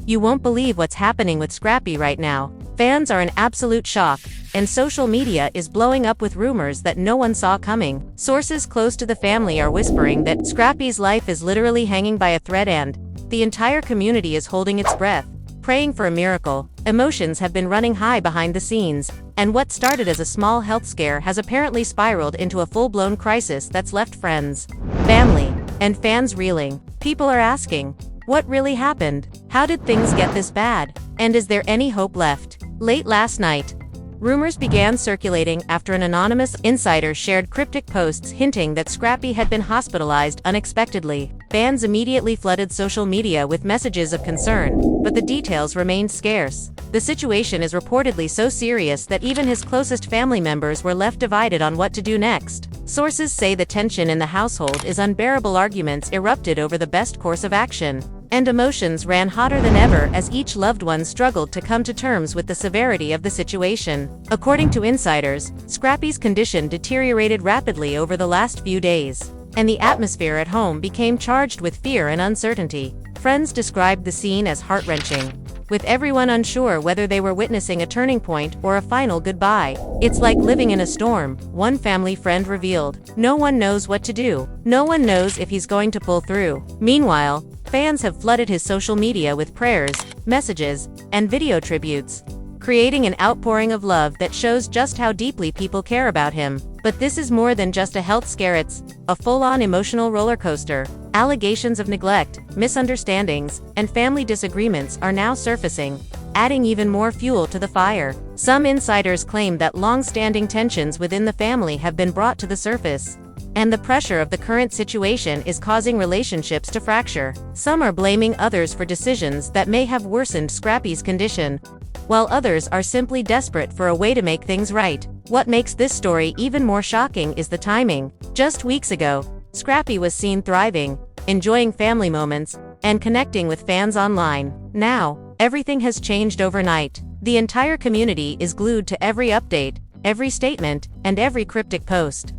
You won't believe what's happening with Scrappy right now. Fans are in absolute shock, and social media is blowing up with rumors that no one saw coming. Sources close to the family are whispering that Scrappy's life is literally hanging by a thread and the entire community is holding its breath, praying for a miracle. Emotions have been running high behind the scenes, and what started as a small health scare has apparently spiraled into a full-blown crisis that's left friends, family, and fans reeling. People are asking, what really happened? How did things get this bad? And is there any hope left? Late last night, rumors began circulating after an anonymous insider shared cryptic posts hinting that Scrappy had been hospitalized unexpectedly. Fans immediately flooded social media with messages of concern, but the details remained scarce. The situation is reportedly so serious that even his closest family members were left divided on what to do next. Sources say the tension in the household is unbearable. Arguments erupted over the best course of action, and emotions ran hotter than ever as each loved one struggled to come to terms with the severity of the situation. According to insiders, Scrappy's condition deteriorated rapidly over the last few days, and the atmosphere at home became charged with fear and uncertainty. Friends described the scene as heart-wrenching, with everyone unsure whether they were witnessing a turning point or a final goodbye. It's like living in a storm, one family friend revealed. No one knows what to do. No one knows if he's going to pull through. Meanwhile, fans have flooded his social media with prayers, messages, and video tributes, creating an outpouring of love that shows just how deeply people care about him. But this is more than just a health scare, it's a full-on emotional roller coaster. Allegations of neglect, misunderstandings, and family disagreements are now surfacing, adding even more fuel to the fire. Some insiders claim that long-standing tensions within the family have been brought to the surface, and the pressure of the current situation is causing relationships to fracture. Some are blaming others for decisions that may have worsened Scrappy's condition, while others are simply desperate for a way to make things right. What makes this story even more shocking is the timing. Just weeks ago, Scrappy was seen thriving, enjoying family moments, and connecting with fans online. Now, everything has changed overnight. The entire community is glued to every update, every statement, and every cryptic post,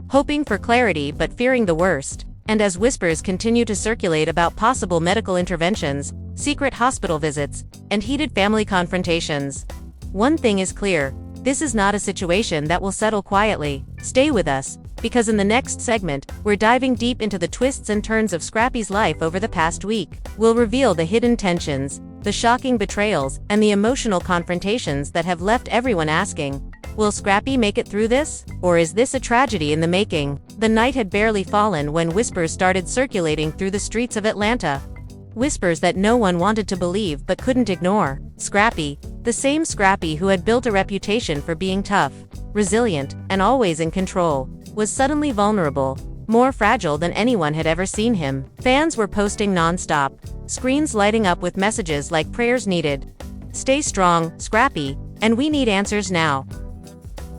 hoping for clarity but fearing the worst. And as whispers continue to circulate about possible medical interventions, secret hospital visits, and heated family confrontations, one thing is clear: this is not a situation that will settle quietly. Stay with us, because in the next segment, we're diving deep into the twists and turns of Scrappy's life over the past week. We'll reveal the hidden tensions, the shocking betrayals, and the emotional confrontations that have left everyone asking, will Scrappy make it through this? Or is this a tragedy in the making? The night had barely fallen when whispers started circulating through the streets of Atlanta. Whispers that no one wanted to believe but couldn't ignore. Scrappy, the same Scrappy who had built a reputation for being tough, resilient, and always in control, was suddenly vulnerable, more fragile than anyone had ever seen him. Fans were posting non-stop, screens lighting up with messages like "Prayers needed," "Stay strong, Scrappy," and "We need answers now."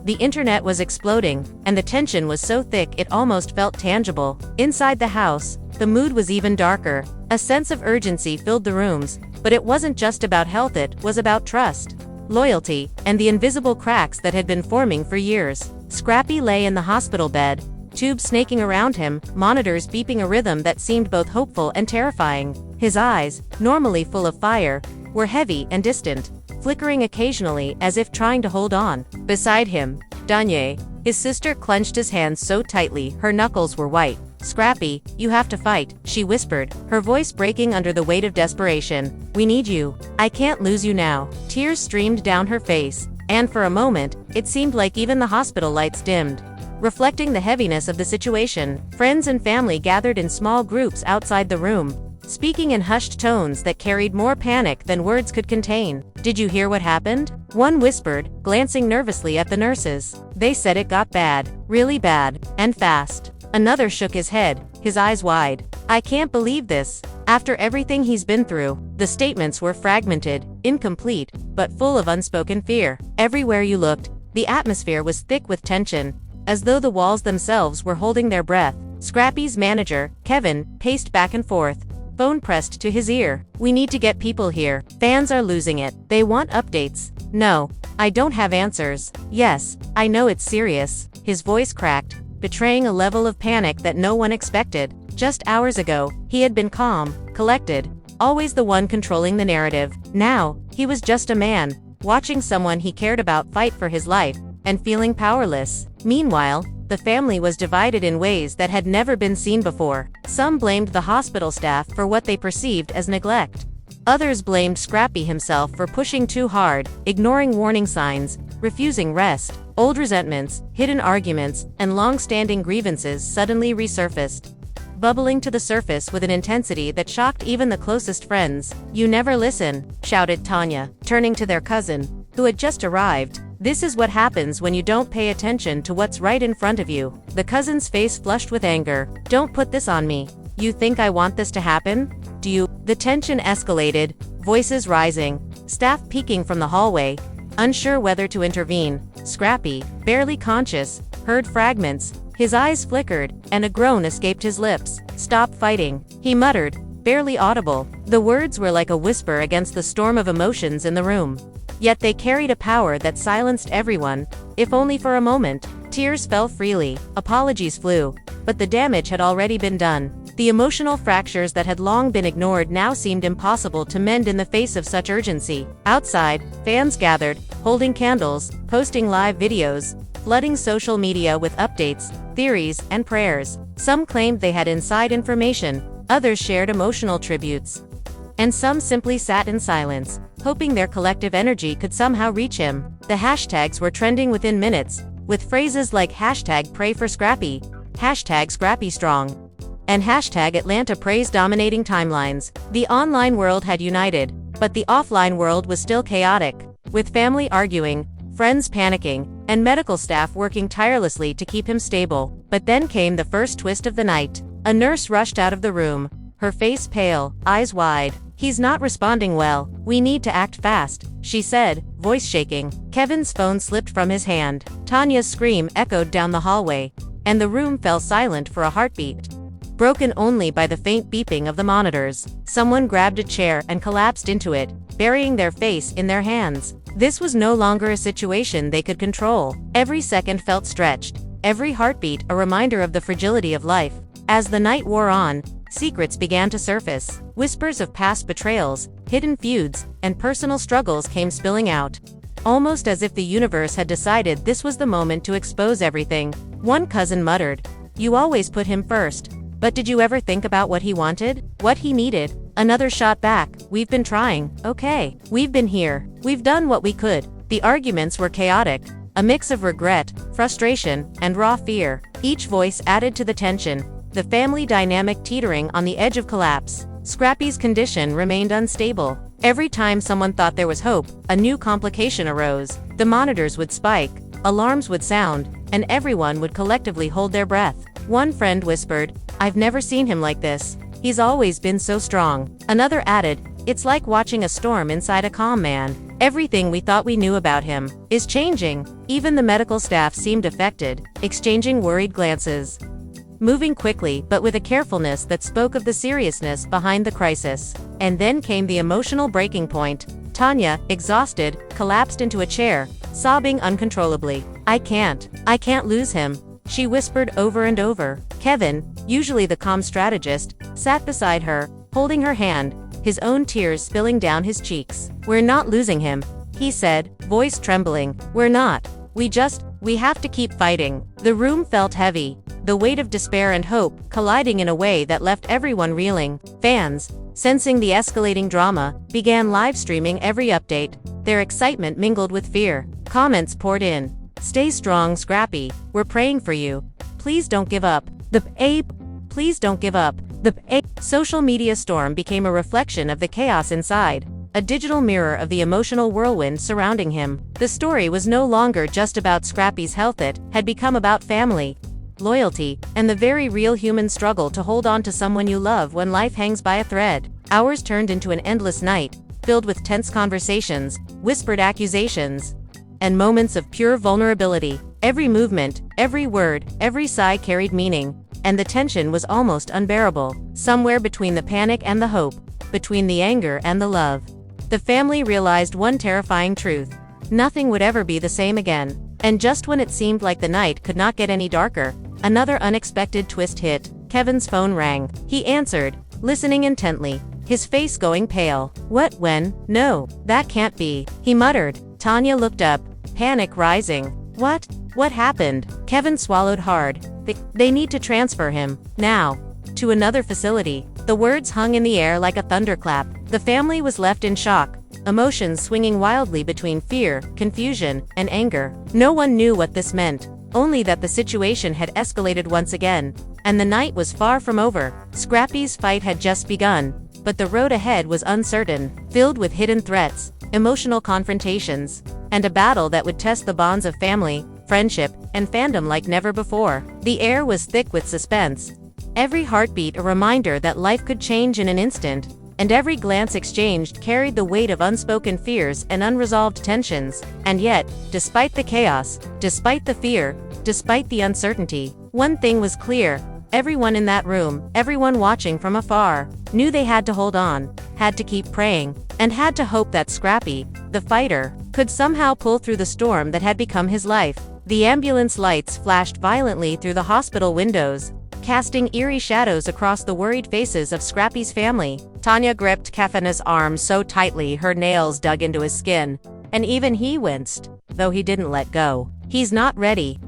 The internet was exploding, and the tension was so thick it almost felt tangible. Inside the house, the mood was even darker. A sense of urgency filled the rooms, but it wasn't just about health, it was about trust, loyalty, and the invisible cracks that had been forming for years. Scrappy lay in the hospital bed, tubes snaking around him, monitors beeping a rhythm that seemed both hopeful and terrifying. His eyes, normally full of fire, were heavy and distant, flickering occasionally as if trying to hold on. Beside him, Danye, his sister, clenched his hands so tightly her knuckles were white. "Scrappy, you have to fight," she whispered, her voice breaking under the weight of desperation. "We need you. I can't lose you now." Tears streamed down her face, and for a moment, it seemed like even the hospital lights dimmed, reflecting the heaviness of the situation. Friends and family gathered in small groups outside the room, speaking in hushed tones that carried more panic than words could contain. "Did you hear what happened?" one whispered, glancing nervously at the nurses. "They said it got bad, really bad, and fast." Another shook his head, his eyes wide. "I can't believe this. After everything he's been through." The statements were fragmented, incomplete, but full of unspoken fear. Everywhere you looked, the atmosphere was thick with tension, as though the walls themselves were holding their breath. Scrappy's manager, Kevin, paced back and forth, phone pressed to his ear. "We need to get people here. Fans are losing it. They want updates." "No, I don't have answers." "Yes, I know it's serious." His voice cracked, betraying a level of panic that no one expected. Just hours ago, he had been calm, collected, always the one controlling the narrative. Now, he was just a man, watching someone he cared about fight for his life, and feeling powerless. Meanwhile, the family was divided in ways that had never been seen before. Some blamed the hospital staff for what they perceived as neglect. Others blamed Scrappy himself for pushing too hard, ignoring warning signs, refusing rest. Old resentments, hidden arguments, and long-standing grievances suddenly resurfaced, bubbling to the surface with an intensity that shocked even the closest friends. "You never listen," shouted Tanya, turning to their cousin, who had just arrived. "This is what happens when you don't pay attention to what's right in front of you." The cousin's face flushed with anger. "Don't put this on me. You think I want this to happen? Do you?" The tension escalated, voices rising, staff peeking from the hallway, unsure whether to intervene. Scrappy, barely conscious, heard fragments. His eyes flickered, and a groan escaped his lips. "Stop fighting," he muttered, barely audible. The words were like a whisper against the storm of emotions in the room. Yet they carried a power that silenced everyone, if only for a moment. Tears fell freely, apologies flew, but the damage had already been done. The emotional fractures that had long been ignored now seemed impossible to mend in the face of such urgency. Outside, fans gathered, holding candles, posting live videos, flooding social media with updates, theories, and prayers. Some claimed they had inside information, others shared emotional tributes, and some simply sat in silence, hoping their collective energy could somehow reach him. The hashtags were trending within minutes, with phrases like #PrayForScrappy, #ScrappyStrong, and #Atlanta Praise dominating timelines. The online world had united, but the offline world was still chaotic, with family arguing, friends panicking, and medical staff working tirelessly to keep him stable. But then came the first twist of the night. A nurse rushed out of the room, her face pale, eyes wide. "He's not responding well. We need to act fast," she said, voice shaking. Kevin's phone slipped from his hand. Tanya's scream echoed down the hallway, and the room fell silent for a heartbeat, broken only by the faint beeping of the monitors. Someone grabbed a chair and collapsed into it, burying their face in their hands. This was no longer a situation they could control. Every second felt stretched, every heartbeat a reminder of the fragility of life. As the night wore on, secrets began to surface. Whispers of past betrayals, hidden feuds, and personal struggles came spilling out, almost as if the universe had decided this was the moment to expose everything. One cousin muttered, "You always put him first. But did you ever think about what he wanted? What he needed?" Another shot back, "We've been trying, okay? We've been here. We've done what we could." The arguments were chaotic, a mix of regret, frustration, and raw fear. Each voice added to the tension, the family dynamic teetering on the edge of collapse. Scrappy's condition remained unstable. Every time someone thought there was hope, a new complication arose. The monitors would spike, alarms would sound, and everyone would collectively hold their breath. One friend whispered, "I've never seen him like this. He's always been so strong." Another added, "It's like watching a storm inside a calm man. Everything we thought we knew about him is changing." Even the medical staff seemed affected, exchanging worried glances, moving quickly but with a carefulness that spoke of the seriousness behind the crisis. And then came the emotional breaking point. Tanya, exhausted, collapsed into a chair, sobbing uncontrollably. I can't lose him," she whispered over and over. Kevin, usually the calm strategist, sat beside her, holding her hand, his own tears spilling down his cheeks. "We're not losing him," he said, voice trembling. "We're not. We have to keep fighting." The room felt heavy, the weight of despair and hope colliding in a way that left everyone reeling. Fans, sensing the escalating drama, began live streaming every update. Their excitement mingled with fear. Comments poured in. "Stay strong, Scrappy. We're praying for you. Please don't give up. Please don't give up." Social media storm became a reflection of the chaos inside, a digital mirror of the emotional whirlwind surrounding him. The story was no longer just about Scrappy's health, it had become about family, loyalty, and the very real human struggle to hold on to someone you love when life hangs by a thread. Hours turned into an endless night, filled with tense conversations, whispered accusations, and moments of pure vulnerability. Every movement, every word, every sigh carried meaning, and the tension was almost unbearable. Somewhere between the panic and the hope, between the anger and the love, the family realized one terrifying truth. Nothing would ever be the same again. And just when it seemed like the night could not get any darker, another unexpected twist hit. Kevin's phone rang. He answered, listening intently, his face going pale. What, when? No, that can't be, he muttered. Tanya looked up, panic rising. What? What happened? Kevin swallowed hard. They need to transfer him, now, to another facility. The words hung in the air like a thunderclap. The family was left in shock, emotions swinging wildly between fear, confusion, and anger. No one knew what this meant, only that the situation had escalated once again, and the night was far from over. Scrappy's fight had just begun, but the road ahead was uncertain, filled with hidden threats, emotional confrontations, and a battle that would test the bonds of family, friendship, and fandom like never before. The air was thick with suspense, every heartbeat a reminder that life could change in an instant, and every glance exchanged carried the weight of unspoken fears and unresolved tensions. And yet, despite the chaos, despite the fear, despite the uncertainty, one thing was clear. Everyone in that room, everyone watching from afar, knew they had to hold on, had to keep praying, and had to hope that Scrappy, the fighter, could somehow pull through the storm that had become his life. The ambulance lights flashed violently through the hospital windows, casting eerie shadows across the worried faces of Scrappy's family. Tanya gripped Kevin's arm so tightly her nails dug into his skin, and even he winced, though he didn't let go. He's not ready,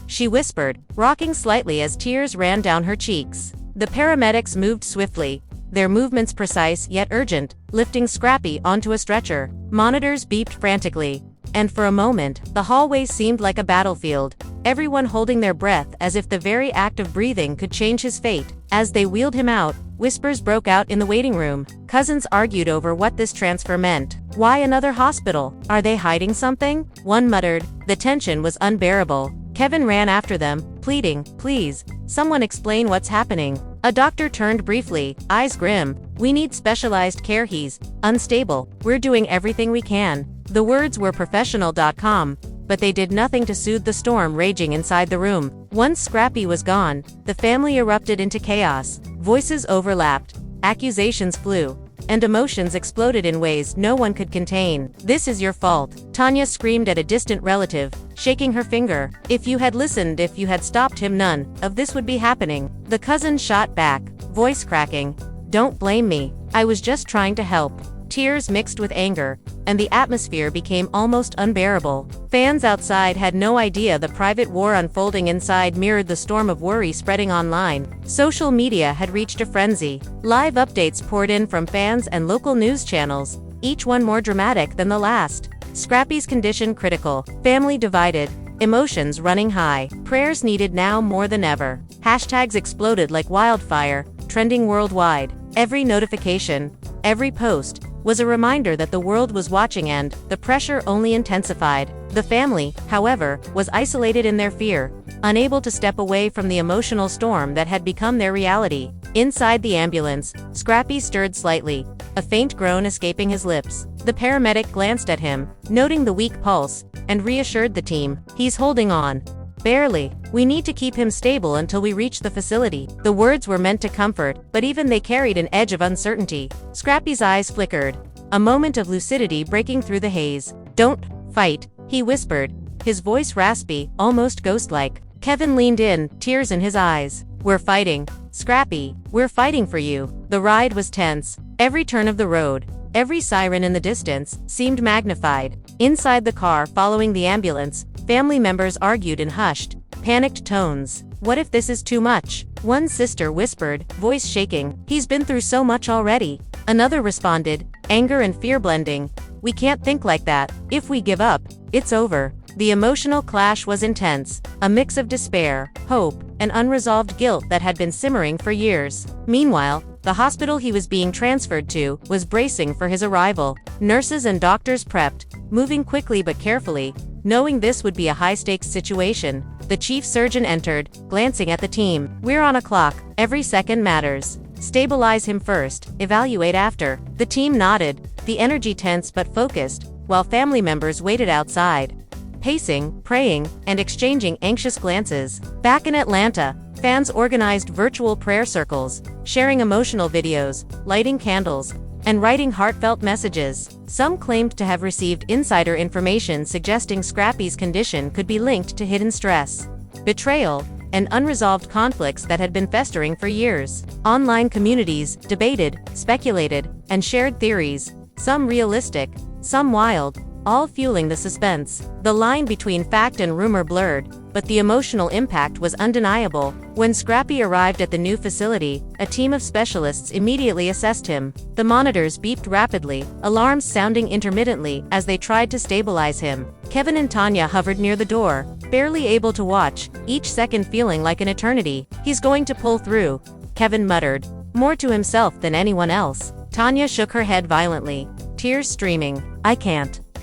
she whispered, rocking slightly as tears ran down her cheeks. The paramedics moved swiftly, their movements precise yet urgent, lifting Scrappy onto a stretcher. Monitors beeped frantically, and for a moment, the hallway seemed like a battlefield, everyone holding their breath as if the very act of breathing could change his fate. As they wheeled him out, whispers broke out in the waiting room. Cousins argued over what this transfer meant. Why another hospital? Are they hiding something? One muttered. The tension was unbearable. Kevin ran after them, pleading, please, someone explain what's happening. A doctor turned briefly, eyes grim. We need specialized care. He's unstable. We're doing everything we can. The words were professional.com, but they did nothing to soothe the storm raging inside the room. Once Scrappy was gone, the family erupted into chaos. Voices overlapped, accusations flew, and emotions exploded in ways no one could contain. This is your fault, Tanya screamed at a distant relative, shaking her finger. If you had listened, if you had stopped him, none of this would be happening. The cousin shot back, voice cracking. Don't blame me. I was just trying to help. Tears mixed with anger, and the atmosphere became almost unbearable. Fans outside had no idea the private war unfolding inside mirrored the storm of worry spreading online. Social media had reached a frenzy. Live updates poured in from fans and local news channels, each one more dramatic than the last. Scrappy's condition critical, family divided, emotions running high, prayers needed now more than ever. Hashtags exploded like wildfire, trending worldwide. Every notification, every post, was a reminder that the world was watching, and the pressure only intensified. The family, however, was isolated in their fear, unable to step away from the emotional storm that had become their reality. Inside the ambulance, Scrappy stirred slightly, a faint groan escaping his lips. The paramedic glanced at him, noting the weak pulse, and reassured the team. He's holding on. Barely. We need to keep him stable until we reach the facility. The words were meant to comfort, but even they carried an edge of uncertainty. Scrappy's eyes flickered, a moment of lucidity breaking through the haze. Don't fight, he whispered, his voice raspy, almost ghost-like. Kevin leaned in, tears in his eyes. We're fighting, Scrappy, we're fighting for you. The ride was tense. Every turn of the road, every siren in the distance, seemed magnified. Inside the car following the ambulance, family members argued in hushed, panicked tones. What if this is too much? One sister whispered, voice shaking. He's been through so much already. Another responded, anger and fear blending. We can't think like that. If we give up, it's over. The emotional clash was intense, a mix of despair, hope, and unresolved guilt that had been simmering for years. Meanwhile, the hospital he was being transferred to was bracing for his arrival. Nurses and doctors prepped, moving quickly but carefully, knowing this would be a high-stakes situation. The chief surgeon entered, glancing at the team. We're on a clock. Every second matters. Stabilize him first, evaluate after. The team nodded, the energy tense but focused, while family members waited outside, pacing, praying, and exchanging anxious glances. Back in Atlanta, fans organized virtual prayer circles, sharing emotional videos, lighting candles, and writing heartfelt messages. Some claimed to have received insider information suggesting Scrappy's condition could be linked to hidden stress, betrayal, and unresolved conflicts that had been festering for years. Online communities debated, speculated, and shared theories, some realistic, some wild, all fueling the suspense. The line between fact and rumor blurred, but the emotional impact was undeniable. When Scrappy arrived at the new facility, a team of specialists immediately assessed him. The monitors beeped rapidly, alarms sounding intermittently as they tried to stabilize him. Kevin and Tanya hovered near the door, barely able to watch, each second feeling like an eternity. "He's going to pull through," Kevin muttered, more to himself than anyone else. Tanya shook her head violently, tears streaming.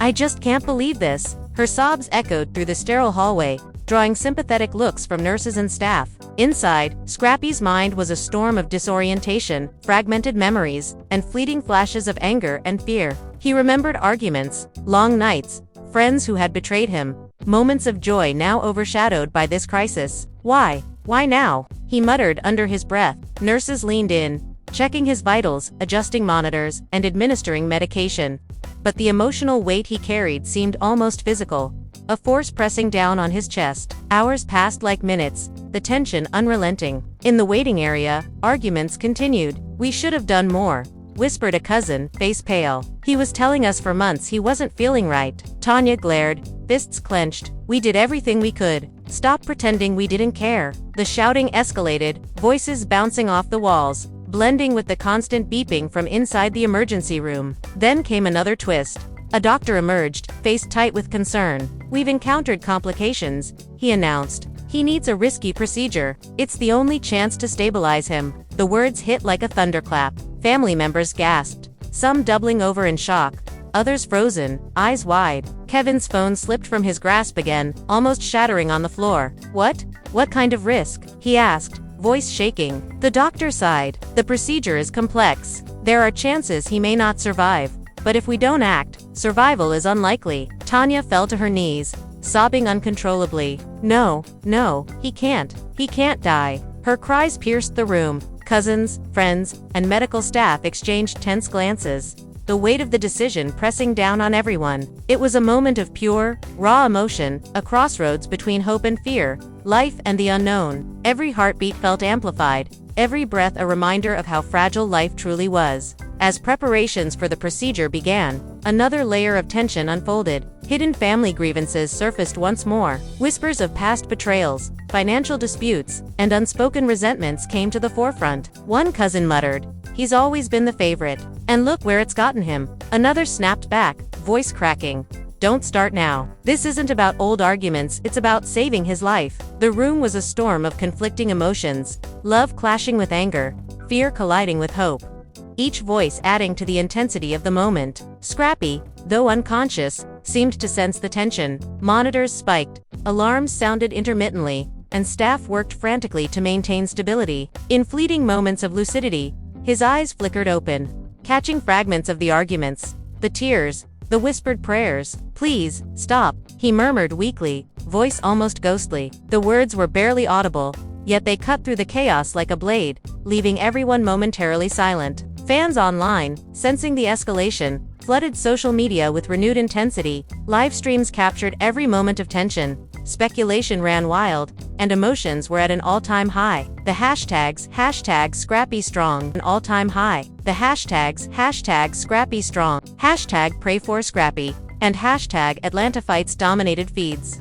I just can't believe this." Her sobs echoed through the sterile hallway, drawing sympathetic looks from nurses and staff. Inside, Scrappy's mind was a storm of disorientation, fragmented memories, and fleeting flashes of anger and fear. He remembered arguments, long nights, friends who had betrayed him, moments of joy now overshadowed by this crisis. Why? Why now? He muttered under his breath. Nurses leaned in, checking his vitals, adjusting monitors, and administering medication. But the emotional weight he carried seemed almost physical, a force pressing down on his chest. Hours passed like minutes, the tension unrelenting. In the waiting area, arguments continued. "We should have done more," whispered a cousin, face pale. "He was telling us for months he wasn't feeling right." Tanya glared, fists clenched. "We did everything we could. Stop pretending we didn't care." The shouting escalated, voices bouncing off the walls, blending with the constant beeping from inside the emergency room. Then came another twist. A doctor emerged, face tight with concern. "We've encountered complications," he announced. "He needs a risky procedure. It's the only chance to stabilize him." The words hit like a thunderclap. Family members gasped, some doubling over in shock, others frozen, eyes wide. Kevin's phone slipped from his grasp again, almost shattering on the floor. What kind of risk?" he asked, voice shaking. The doctor sighed. "The procedure is complex. There are chances he may not survive. But if we don't act, survival is unlikely." Tanya fell to her knees, sobbing uncontrollably. No, he can't die." Her cries pierced the room. Cousins, friends, and medical staff exchanged tense glances, the weight of the decision pressing down on everyone. It was a moment of pure, raw emotion, a crossroads between hope and fear, life and the unknown. Every heartbeat felt amplified, every breath a reminder of how fragile life truly was. As preparations for the procedure began, another layer of tension unfolded. Hidden family grievances surfaced once more. Whispers of past betrayals, financial disputes, and unspoken resentments came to the forefront. One cousin muttered, "He's always been the favorite, and look where it's gotten him." Another snapped back, voice cracking, "Don't start now. This isn't about old arguments, it's about saving his life." The room was a storm of conflicting emotions, love clashing with anger, fear colliding with hope, each voice adding to the intensity of the moment. Scrappy, though unconscious, seemed to sense the tension. Monitors spiked, alarms sounded intermittently, and staff worked frantically to maintain stability. In fleeting moments of lucidity, his eyes flickered open, catching fragments of the arguments, the tears, the whispered prayers. "Please, stop," he murmured weakly, voice almost ghostly. The words were barely audible, yet they cut through the chaos like a blade, leaving everyone momentarily silent. Fans online, sensing the escalation, flooded social media with renewed intensity. Live streams captured every moment of tension, speculation ran wild, and emotions were at an all-time high. The hashtags #ScrappyStrong, an all-time high. The hashtags #ScrappyStrong, #PrayForScrappy, and #AtlantaFights dominated feeds,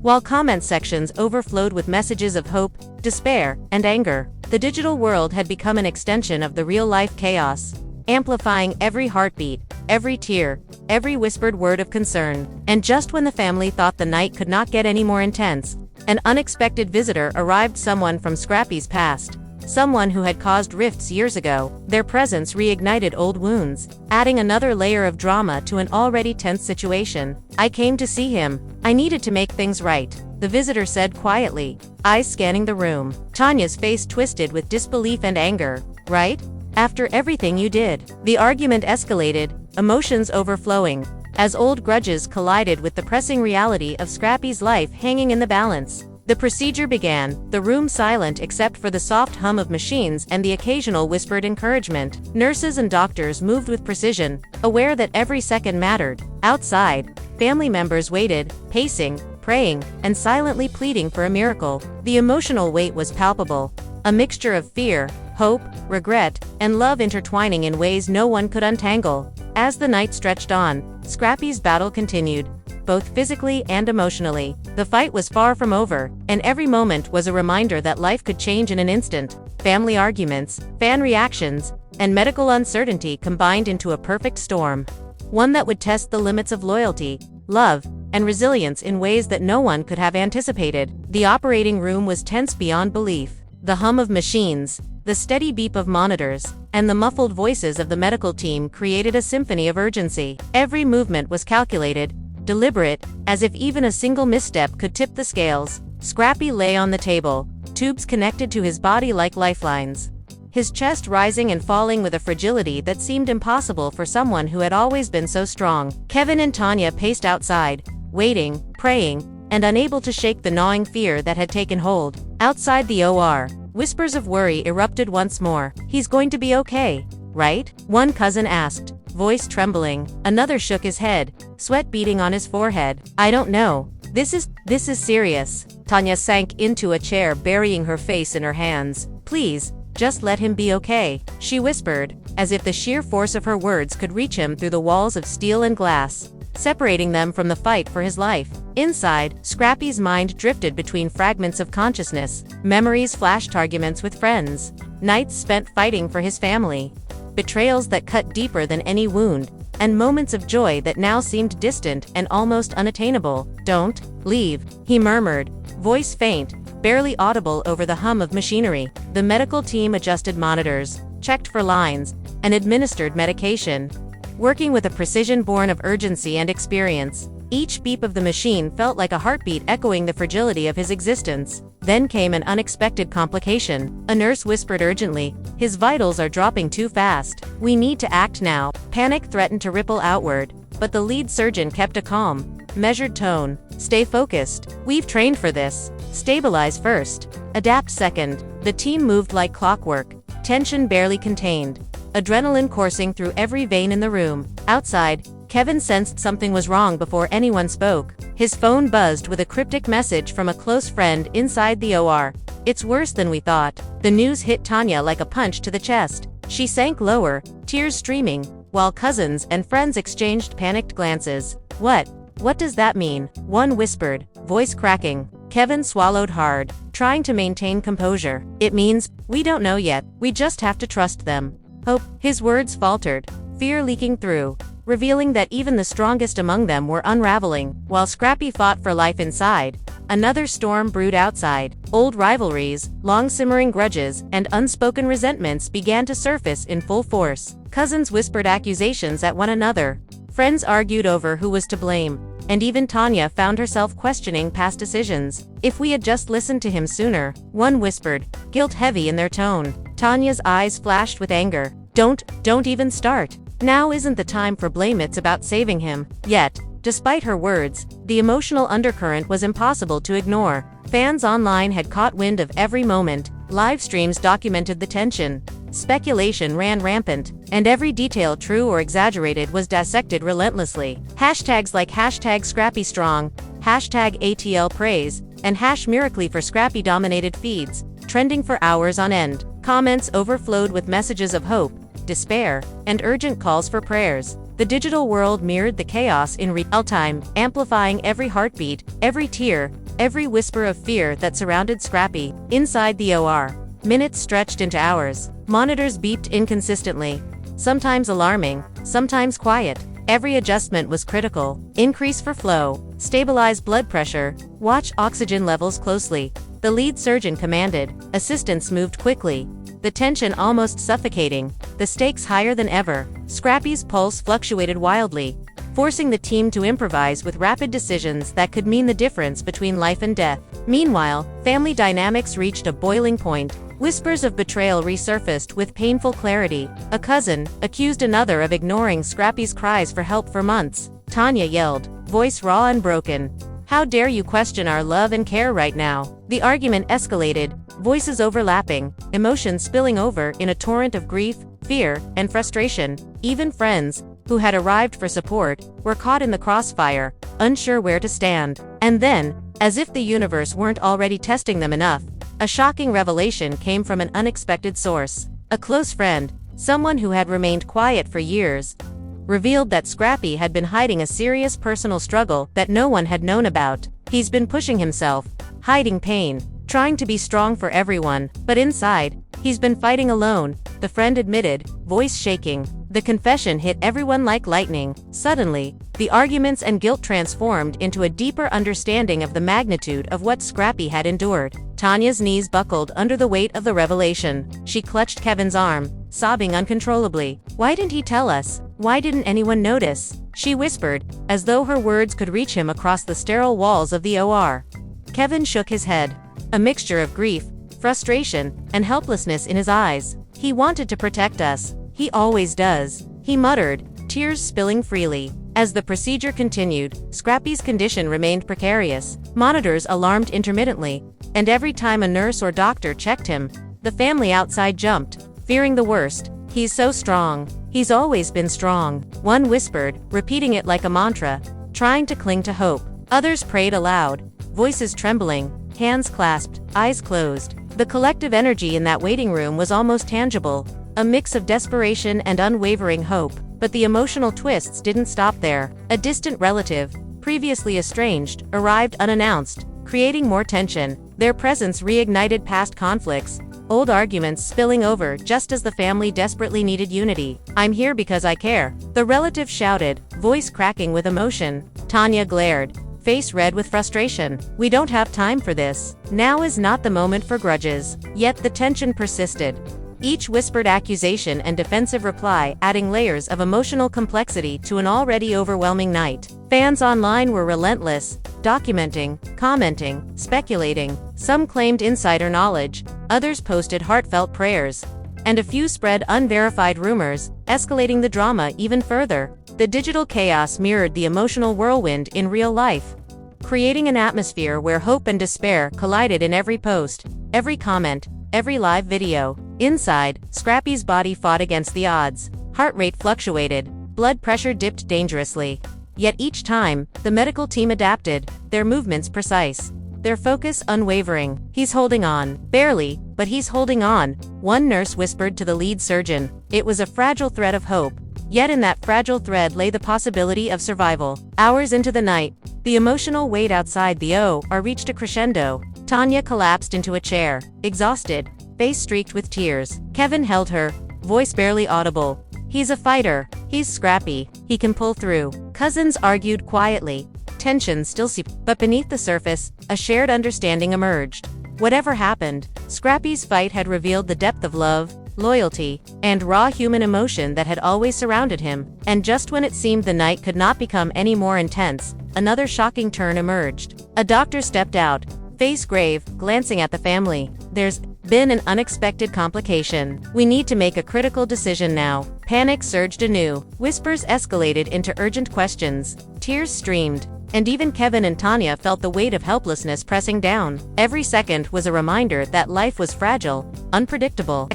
while comment sections overflowed with messages of hope, despair, and anger. The digital world had become an extension of the real-life chaos, amplifying every heartbeat, every tear, every whispered word of concern. And just when the family thought the night could not get any more intense, an unexpected visitor arrived, someone from Scrappy's past, someone who had caused rifts years ago. Their presence reignited old wounds, adding another layer of drama to an already tense situation. "I came to see him. I needed to make things right," the visitor said quietly, eyes scanning the room. Tanya's face twisted with disbelief and anger. "Right? After everything you did?" The argument escalated, emotions overflowing, as old grudges collided with the pressing reality of Scrappy's life hanging in the balance. The procedure began, the room silent except for the soft hum of machines and the occasional whispered encouragement. Nurses and doctors moved with precision, aware that every second mattered. Outside, family members waited, pacing, praying, and silently pleading for a miracle. The emotional weight was palpable, a mixture of fear, hope, regret, and love intertwining in ways no one could untangle. As the night stretched on, Scrappy's battle continued, both physically and emotionally. The fight was far from over, and every moment was a reminder that life could change in an instant. Family arguments, fan reactions, and medical uncertainty combined into a perfect storm. One that would test the limits of loyalty, love, and resilience in ways that no one could have anticipated. The operating room was tense beyond belief. The hum of machines, the steady beep of monitors, and the muffled voices of the medical team created a symphony of urgency. Every movement was calculated, deliberate, as if even a single misstep could tip the scales. Scrappy lay on the table, tubes connected to his body like lifelines, his chest rising and falling with a fragility that seemed impossible for someone who had always been so strong. Kevin and Tanya paced outside, waiting, praying, and unable to shake the gnawing fear that had taken hold. Outside the OR, whispers of worry erupted once more. "He's going to be okay, right?" one cousin asked, voice trembling. Another shook his head, sweat beading on his forehead. "I don't know. This is serious." Tanya sank into a chair, burying her face in her hands. "Please, just let him be okay," she whispered, as if the sheer force of her words could reach him through the walls of steel and glass, separating them from the fight for his life. Inside, Scrappy's mind drifted between fragments of consciousness. Memories flashed, arguments with friends, nights spent fighting for his family, betrayals that cut deeper than any wound, and moments of joy that now seemed distant and almost unattainable. "Don't leave," he murmured, voice faint, barely audible over the hum of machinery. The medical team adjusted monitors, checked for lines, and administered medication, working with a precision born of urgency and experience. Each beep of the machine felt like a heartbeat echoing the fragility of his existence. Then came an unexpected complication. A nurse whispered urgently, "His vitals are dropping too fast. We need to act now." Panic threatened to ripple outward, but the lead surgeon kept a calm, measured tone. "Stay focused. We've trained for this. Stabilize first, adapt second." The team moved like clockwork, tension barely contained, adrenaline coursing through every vein in the room. Outside, Kevin sensed something was wrong before anyone spoke. His phone buzzed with a cryptic message from a close friend inside the OR. "It's worse than we thought." The news hit Tanya like a punch to the chest. She sank lower, tears streaming, while cousins and friends exchanged panicked glances. What does that mean?" one whispered, voice cracking. Kevin swallowed hard, trying to maintain composure. "It means, we don't know yet. We just have to trust them. Hope." His words faltered, fear leaking through, revealing that even the strongest among them were unraveling. While Scrappy fought for life inside, another storm brewed outside. Old rivalries, long-simmering grudges, and unspoken resentments began to surface in full force. Cousins whispered accusations at one another. Friends argued over who was to blame, and even Tanya found herself questioning past decisions. "If we had just listened to him sooner," one whispered, guilt heavy in their tone. Tanya's eyes flashed with anger. Don't even start. Now isn't the time for blame, it's about saving him." Yet, despite her words, the emotional undercurrent was impossible to ignore. Fans online had caught wind of every moment, live streams documented the tension, speculation ran rampant, and every detail, true or exaggerated, was dissected relentlessly. Hashtags like #ScrappyStrong, #ATLPraise, and #Miracle for Scrappy dominated feeds, trending for hours on end. Comments overflowed with messages of hope, despair, and urgent calls for prayers. The digital world mirrored the chaos in real time, amplifying every heartbeat, every tear, every whisper of fear that surrounded Scrappy. Inside the OR, minutes stretched into hours. Monitors beeped inconsistently, sometimes alarming, sometimes quiet. Every adjustment was critical. Increase for flow, stabilize blood pressure, watch oxygen levels closely, the lead surgeon commanded. Assistants moved quickly, the tension almost suffocating, the stakes higher than ever. Scrappy's pulse fluctuated wildly, forcing the team to improvise with rapid decisions that could mean the difference between life and death. Meanwhile, family dynamics reached a boiling point. Whispers of betrayal resurfaced with painful clarity. A cousin accused another of ignoring Scrappy's cries for help for months. Tanya yelled, voice raw and broken, "How dare you question our love and care right now?" The argument escalated, voices overlapping, emotions spilling over in a torrent of grief, fear, and frustration. Even friends, who had arrived for support, were caught in the crossfire, unsure where to stand. And then, as if the universe weren't already testing them enough, a shocking revelation came from an unexpected source. A close friend, someone who had remained quiet for years, revealed that Scrappy had been hiding a serious personal struggle that no one had known about. He's been pushing himself, hiding pain, trying to be strong for everyone, but inside, he's been fighting alone, the friend admitted, voice shaking. The confession hit everyone like lightning. Suddenly, the arguments and guilt transformed into a deeper understanding of the magnitude of what Scrappy had endured. Tanya's knees buckled under the weight of the revelation. She clutched Kevin's arm, sobbing uncontrollably. "Why didn't he tell us? Why didn't anyone notice?" she whispered, as though her words could reach him across the sterile walls of the OR. Kevin shook his head, a mixture of grief, frustration, and helplessness in his eyes. "He wanted to protect us. He always does," he muttered, tears spilling freely. As the procedure continued, Scrappy's condition remained precarious. Monitors alarmed intermittently, and every time a nurse or doctor checked him, the family outside jumped, fearing the worst. "He's so strong. He's always been strong," one whispered, repeating it like a mantra, trying to cling to hope. Others prayed aloud, voices trembling, hands clasped, eyes closed. The collective energy in that waiting room was almost tangible, a mix of desperation and unwavering hope. But the emotional twists didn't stop there. A distant relative, previously estranged, arrived unannounced, creating more tension. Their presence reignited past conflicts, old arguments spilling over just as the family desperately needed unity. "I'm here because I care," the relative shouted, voice cracking with emotion. Tanya glared, face red with frustration. "We don't have time for this. Now is not the moment for grudges." Yet the tension persisted. Each whispered accusation and defensive reply adding layers of emotional complexity to an already overwhelming night. Fans online were relentless, documenting, commenting, speculating. Some claimed insider knowledge, others posted heartfelt prayers, and a few spread unverified rumors, escalating the drama even further. The digital chaos mirrored the emotional whirlwind in real life, creating an atmosphere where hope and despair collided in every post, every comment, every live video. Inside, Scrappy's body fought against the odds. Heart rate fluctuated, blood pressure dipped dangerously. Yet each time, the medical team adapted, their movements precise, their focus unwavering. "He's holding on. Barely, but he's holding on," one nurse whispered to the lead surgeon. It was a fragile thread of hope. Yet in that fragile thread lay the possibility of survival. Hours into the night, the emotional weight outside the OR reached a crescendo. Tanya collapsed into a chair, exhausted, face streaked with tears. Kevin held her, voice barely audible. "He's a fighter. He's Scrappy. He can pull through." Cousins argued quietly, tension still seeped, but beneath the surface, a shared understanding emerged. Whatever happened, Scrappy's fight had revealed the depth of love, loyalty, and raw human emotion that had always surrounded him. And just when it seemed the night could not become any more intense, another shocking turn emerged. A doctor stepped out, face grave, glancing at the family. "There's been an unexpected complication. We need to make a critical decision now." Panic surged anew. Whispers escalated into urgent questions. Tears streamed. And even Kevin and Tanya felt the weight of helplessness pressing down. Every second was a reminder that life was fragile, unpredictable.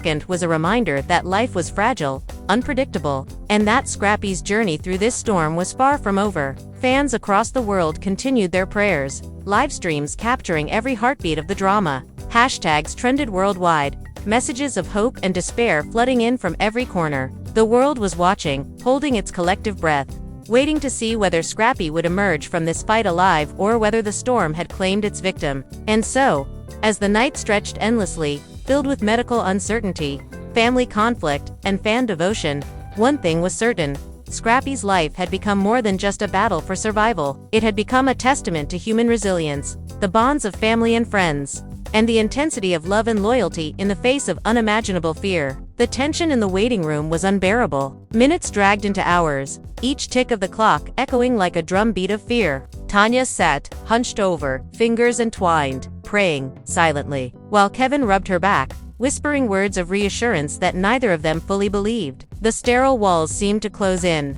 And that Scrappy's journey through this storm was far from over. Fans across the world continued their prayers, live streams capturing every heartbeat of the drama. Hashtags trended worldwide, messages of hope and despair flooding in from every corner. The world was watching, holding its collective breath, waiting to see whether Scrappy would emerge from this fight alive or whether the storm had claimed its victim. And so, as the night stretched endlessly, filled with medical uncertainty, family conflict, and fan devotion, one thing was certain: Scrappy's life had become more than just a battle for survival. It had become a testament to human resilience, the bonds of family and friends, and the intensity of love and loyalty in the face of unimaginable fear. The tension in the waiting room was unbearable. Minutes dragged into hours, each tick of the clock echoing like a drumbeat of fear. Tanya sat, hunched over, fingers entwined, praying silently, while Kevin rubbed her back, whispering words of reassurance that neither of them fully believed. The sterile walls seemed to close in,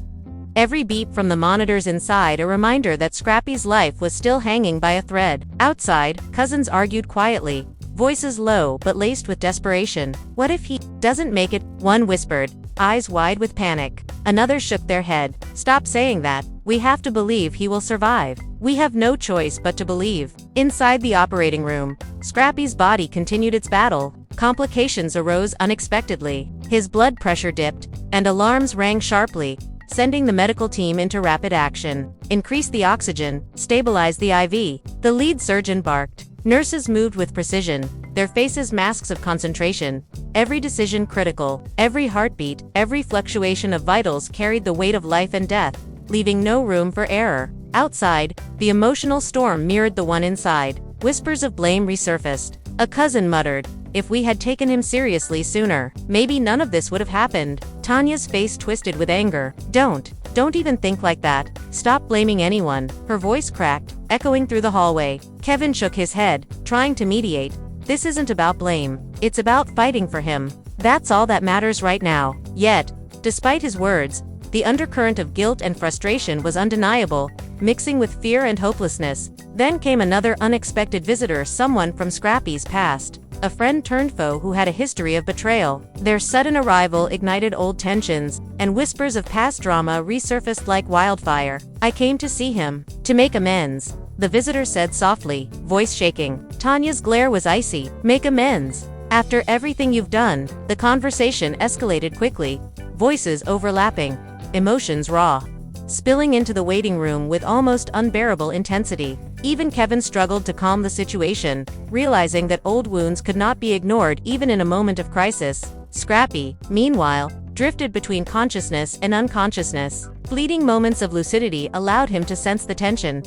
every beep from the monitors inside a reminder that Scrappy's life was still hanging by a thread. Outside, cousins argued quietly, voices low but laced with desperation. "What if he doesn't make it?" one whispered, eyes wide with panic. Another shook their head. "Stop saying that. We have to believe he will survive. We have no choice but to believe. Inside the operating room, Scrappy's body continued its battle. Complications arose unexpectedly. His blood pressure dipped, and alarms rang sharply, sending the medical team into rapid action. Increase the oxygen, stabilize the IV. The lead surgeon barked. Nurses moved with precision, their faces masks of concentration. Every decision critical, every heartbeat, every fluctuation of vitals carried the weight of life and death, leaving no room for error. Outside, the emotional storm mirrored the one inside. Whispers of blame resurfaced. A cousin muttered, "If we had taken him seriously sooner, maybe none of this would have happened." Tanya's face twisted with anger. Don't even think like that. Stop blaming anyone." Her voice cracked, echoing through the hallway. Kevin shook his head, trying to mediate. "This isn't about blame. It's about fighting for him. That's all that matters right now." Yet, despite his words, the undercurrent of guilt and frustration was undeniable, mixing with fear and hopelessness. Then came another unexpected visitor, someone from Scrappy's past. A friend turned foe who had a history of betrayal. Their sudden arrival ignited old tensions, and whispers of past drama resurfaced like wildfire. "I came to see him, to make amends," the visitor said softly, voice shaking. Tanya's glare was icy. "Make amends? After everything you've done?" The conversation escalated quickly, voices overlapping, emotions raw, spilling into the waiting room with almost unbearable intensity. Even Kevin struggled to calm the situation, realizing that old wounds could not be ignored even in a moment of crisis. Scrappy, meanwhile, drifted between consciousness and unconsciousness. Fleeting moments of lucidity allowed him to sense the tension,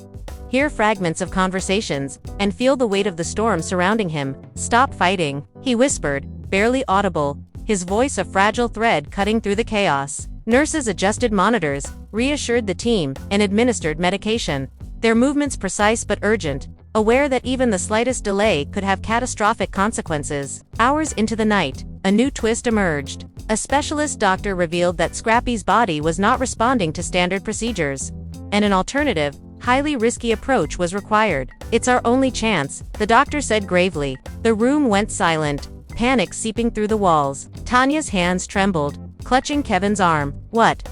hear fragments of conversations, and feel the weight of the storm surrounding him. "Stop fighting," he whispered, barely audible, his voice a fragile thread cutting through the chaos. Nurses adjusted monitors, reassured the team, and administered medication, their movements precise but urgent, aware that even the slightest delay could have catastrophic consequences. Hours into the night, a new twist emerged. A specialist doctor revealed that Scrappy's body was not responding to standard procedures, and an alternative, highly risky approach was required. "It's our only chance," the doctor said gravely. The room went silent, panic seeping through the walls. Tanya's hands trembled, clutching Kevin's arm. What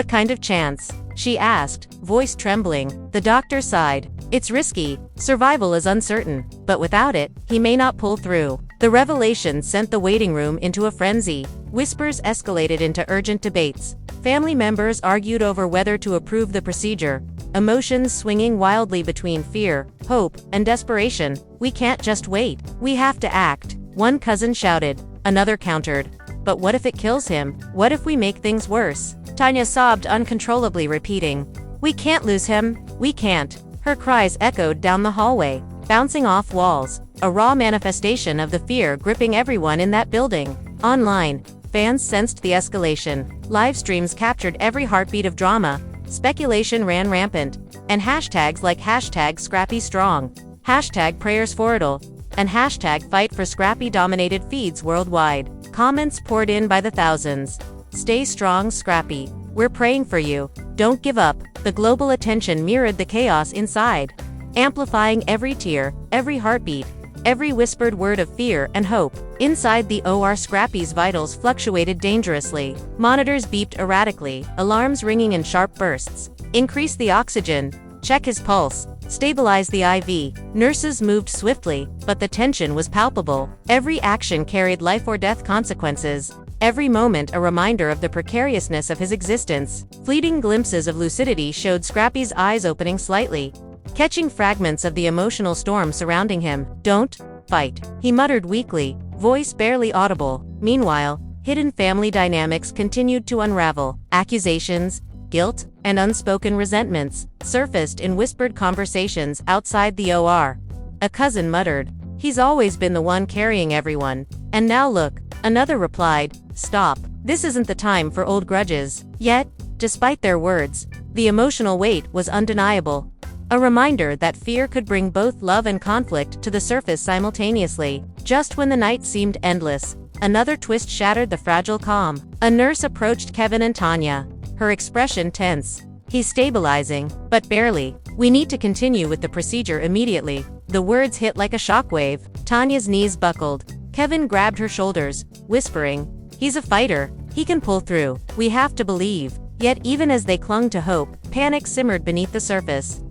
kind of chance?" she asked, voice trembling. The doctor sighed. "It's risky, survival is uncertain, but without it, he may not pull through." The revelation sent the waiting room into a frenzy. Whispers escalated into urgent debates. Family members argued over whether to approve the procedure, emotions swinging wildly between fear, hope, and desperation. "We can't just wait. We have to act," one cousin shouted. Another countered. "But what if it kills him? What if we make things worse?" Tanya sobbed uncontrollably, repeating, "We can't lose him. We can't." Her cries echoed down the hallway, bouncing off walls, a raw manifestation of the fear gripping everyone in that building. Online, fans sensed the escalation. Live streams captured every heartbeat of drama. Speculation ran rampant, and hashtags like #ScrappyStrong, #PrayersForIt'll, and #FightForScrappy dominated feeds worldwide. Comments poured in by the thousands. "Stay strong, Scrappy. We're praying for you. Don't give up." The global attention mirrored the chaos inside, amplifying every tear, every heartbeat, every whispered word of fear and hope. Inside the OR, Scrappy's vitals fluctuated dangerously. Monitors beeped erratically, alarms ringing in sharp bursts. "Increase the oxygen. Check his pulse. Stabilize the IV." Nurses moved swiftly, but the tension was palpable. Every action carried life or death consequences. Every moment a reminder of the precariousness of his existence. Fleeting glimpses of lucidity showed Scrappy's eyes opening slightly, catching fragments of the emotional storm surrounding him. "Don't fight," he muttered weakly, voice barely audible. Meanwhile, hidden family dynamics continued to unravel. Accusations, guilt, and unspoken resentments surfaced in whispered conversations outside the OR. A cousin muttered, "He's always been the one carrying everyone. And now look." Another replied, "Stop. This isn't the time for old grudges." Yet, despite their words, the emotional weight was undeniable. A reminder that fear could bring both love and conflict to the surface simultaneously. Just when the night seemed endless, another twist shattered the fragile calm. A nurse approached Kevin and Tanya, her expression tense. "He's stabilizing, but barely. We need to continue with the procedure immediately." The words hit like a shockwave. Tanya's knees buckled. Kevin grabbed her shoulders, whispering, "He's a fighter. He can pull through. We have to believe." Yet even as they clung to hope, panic simmered beneath the surface.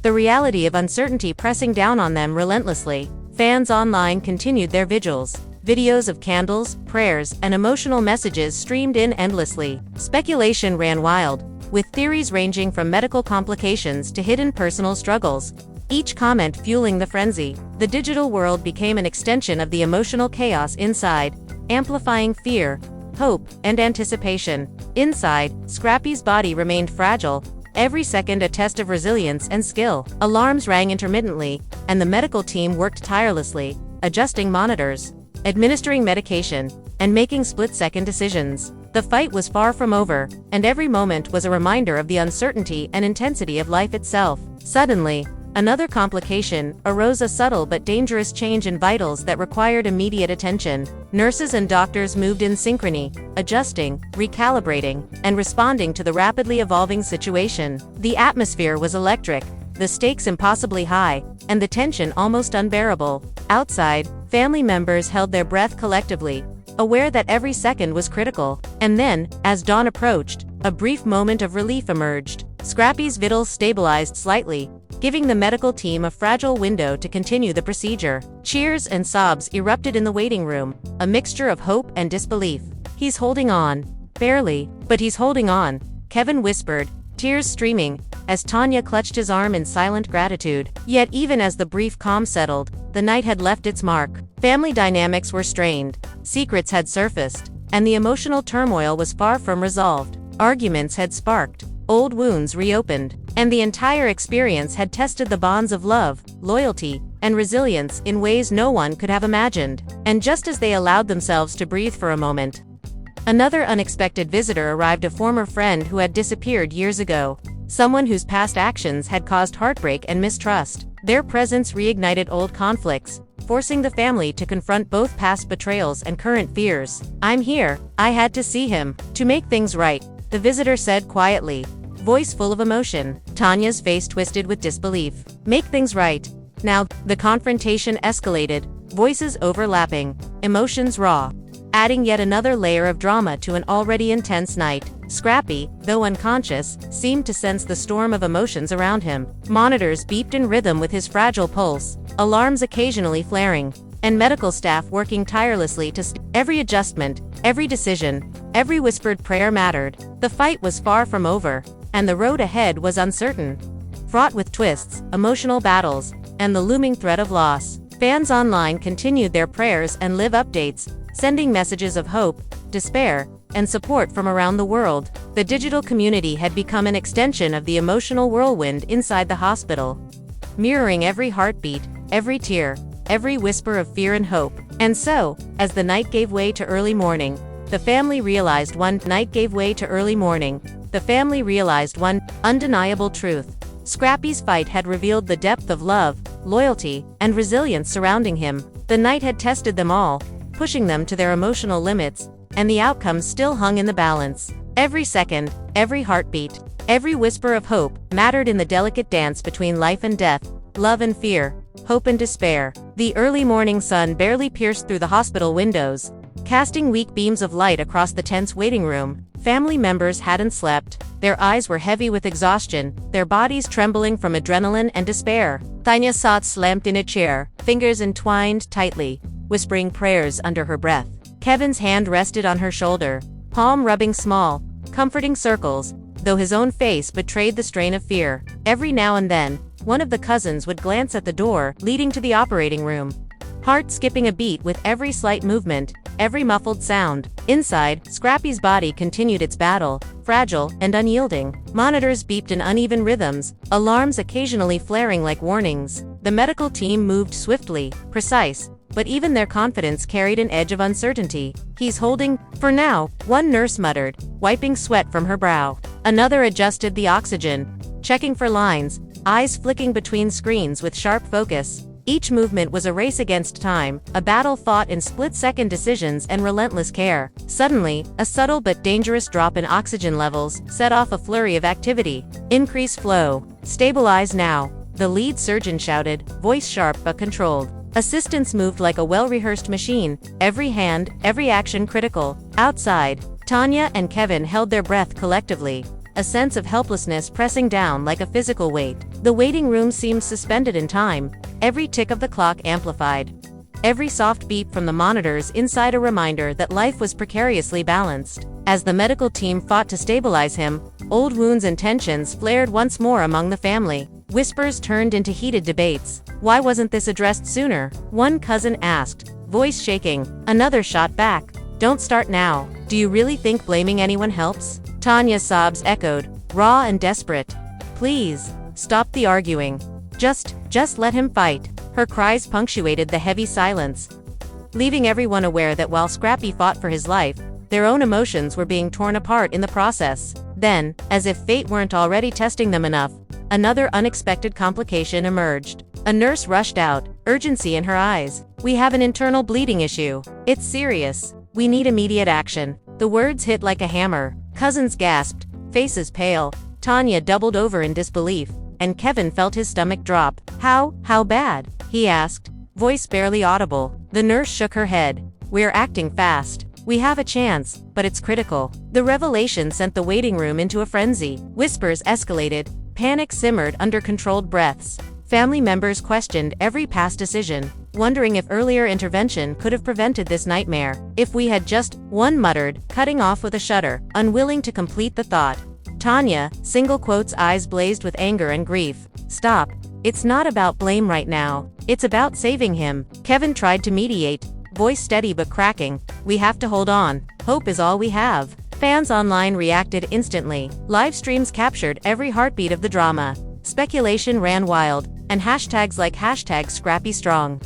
The reality of uncertainty pressing down on them relentlessly. Fans online continued their vigils. Videos of candles, prayers, and emotional messages streamed in endlessly. Speculation ran wild, with theories ranging from medical complications to hidden personal struggles, each comment fueling the frenzy. The digital world became an extension of the emotional chaos inside, amplifying fear, hope, and anticipation. Inside, Scrappy's body remained fragile, every second a test of resilience and skill. Alarms rang intermittently, and the medical team worked tirelessly, adjusting monitors, administering medication, and making split-second decisions. The fight was far from over, and every moment was a reminder of the uncertainty and intensity of life itself. Suddenly, another complication arose, a subtle but dangerous change in vitals that required immediate attention. Nurses and doctors moved in synchrony, adjusting, recalibrating, and responding to the rapidly evolving situation. The atmosphere was electric, the stakes impossibly high, and the tension almost unbearable. Outside, family members held their breath collectively, aware that every second was critical. And then, as dawn approached, a brief moment of relief emerged. Scrappy's vitals stabilized slightly, giving the medical team a fragile window to continue the procedure. Cheers and sobs erupted in the waiting room, a mixture of hope and disbelief. "He's holding on. Barely, but he's holding on," Kevin whispered, tears streaming, as Tanya clutched his arm in silent gratitude. Yet even as the brief calm settled, the night had left its mark. Family dynamics were strained, secrets had surfaced, and the emotional turmoil was far from resolved. Arguments had sparked, old wounds reopened, and the entire experience had tested the bonds of love, loyalty, and resilience in ways no one could have imagined. And just as they allowed themselves to breathe for a moment, another unexpected visitor arrived, a former friend who had disappeared years ago, someone whose past actions had caused heartbreak and mistrust. Their presence reignited old conflicts, forcing the family to confront both past betrayals and current fears. "I'm here. I had to see him. To make things right," the visitor said quietly, voice full of emotion. Tanya's face twisted with disbelief. "Make things right?" Now, the confrontation escalated, voices overlapping, emotions raw, adding yet another layer of drama to an already intense night. Scrappy, though unconscious, seemed to sense the storm of emotions around him. Monitors beeped in rhythm with his fragile pulse, alarms occasionally flaring, and medical staff working tirelessly to every adjustment, every decision, every whispered prayer mattered. The fight was far from over, and the road ahead was uncertain, fraught with twists, emotional battles, and the looming threat of loss. Fans online continued their prayers and live updates, sending messages of hope, despair, and support from around the world. The digital community had become an extension of the emotional whirlwind inside the hospital, mirroring every heartbeat, every tear, every whisper of fear and hope. And so, as the night gave way to early morning, the family realized one undeniable truth. Scrappy's fight had revealed the depth of love, loyalty, and resilience surrounding him. The night had tested them all, pushing them to their emotional limits, and the outcome still hung in the balance. Every second, every heartbeat, every whisper of hope mattered in the delicate dance between life and death, love and fear, hope and despair. The early morning sun barely pierced through the hospital windows, casting weak beams of light across the tense waiting room. Family members hadn't slept, their eyes were heavy with exhaustion, their bodies trembling from adrenaline and despair. Tanya sat slumped in a chair, fingers entwined tightly, whispering prayers under her breath. Kevin's hand rested on her shoulder, palm rubbing small, comforting circles, though his own face betrayed the strain of fear. Every now and then, one of the cousins would glance at the door leading to the operating room, heart skipping a beat with every slight movement, every muffled sound. Inside, Scrappy's body continued its battle, fragile and unyielding. Monitors beeped in uneven rhythms, alarms occasionally flaring like warnings. The medical team moved swiftly, precise, but even their confidence carried an edge of uncertainty. "He's holding, for now," one nurse muttered, wiping sweat from her brow. Another adjusted the oxygen, checking for lines, eyes flicking between screens with sharp focus. Each movement was a race against time, a battle fought in split-second decisions and relentless care. Suddenly, a subtle but dangerous drop in oxygen levels set off a flurry of activity. "Increase flow. Stabilize now," the lead surgeon shouted, voice sharp but controlled. Assistants moved like a well-rehearsed machine, every hand, every action critical. Outside, Tanya and Kevin held their breath collectively, a sense of helplessness pressing down like a physical weight. The waiting room seemed suspended in time, every tick of the clock amplified. Every soft beep from the monitors inside a reminder that life was precariously balanced. As the medical team fought to stabilize him, old wounds and tensions flared once more among the family. Whispers turned into heated debates. Why wasn't this addressed sooner? One cousin asked, voice shaking. Another shot back. Don't start now. Do you really think blaming anyone helps? Tanya's sobs echoed, raw and desperate. Please, stop the arguing. Just let him fight. Her cries punctuated the heavy silence, leaving everyone aware that while Scrappy fought for his life, their own emotions were being torn apart in the process. Then, as if fate weren't already testing them enough, another unexpected complication emerged. A nurse rushed out, urgency in her eyes. We have an internal bleeding issue. It's serious. We need immediate action. The words hit like a hammer. Cousins gasped, faces pale. Tanya doubled over in disbelief, and Kevin felt his stomach drop. How bad? He asked, voice barely audible. The nurse shook her head. We're acting fast. We have a chance, but it's critical. The revelation sent the waiting room into a frenzy. Whispers escalated. Panic simmered under controlled breaths. Family members questioned every past decision, wondering if earlier intervention could have prevented this nightmare. If we had just, one muttered, cutting off with a shudder, unwilling to complete the thought. Tanya, single quotes, eyes blazed with anger and grief. Stop. It's not about blame right now. It's about saving him. Kevin tried to mediate, voice steady but cracking. We have to hold on. Hope is all we have. Fans online reacted instantly. Live streams captured every heartbeat of the drama. Speculation ran wild, and hashtags like #ScrappyStrong,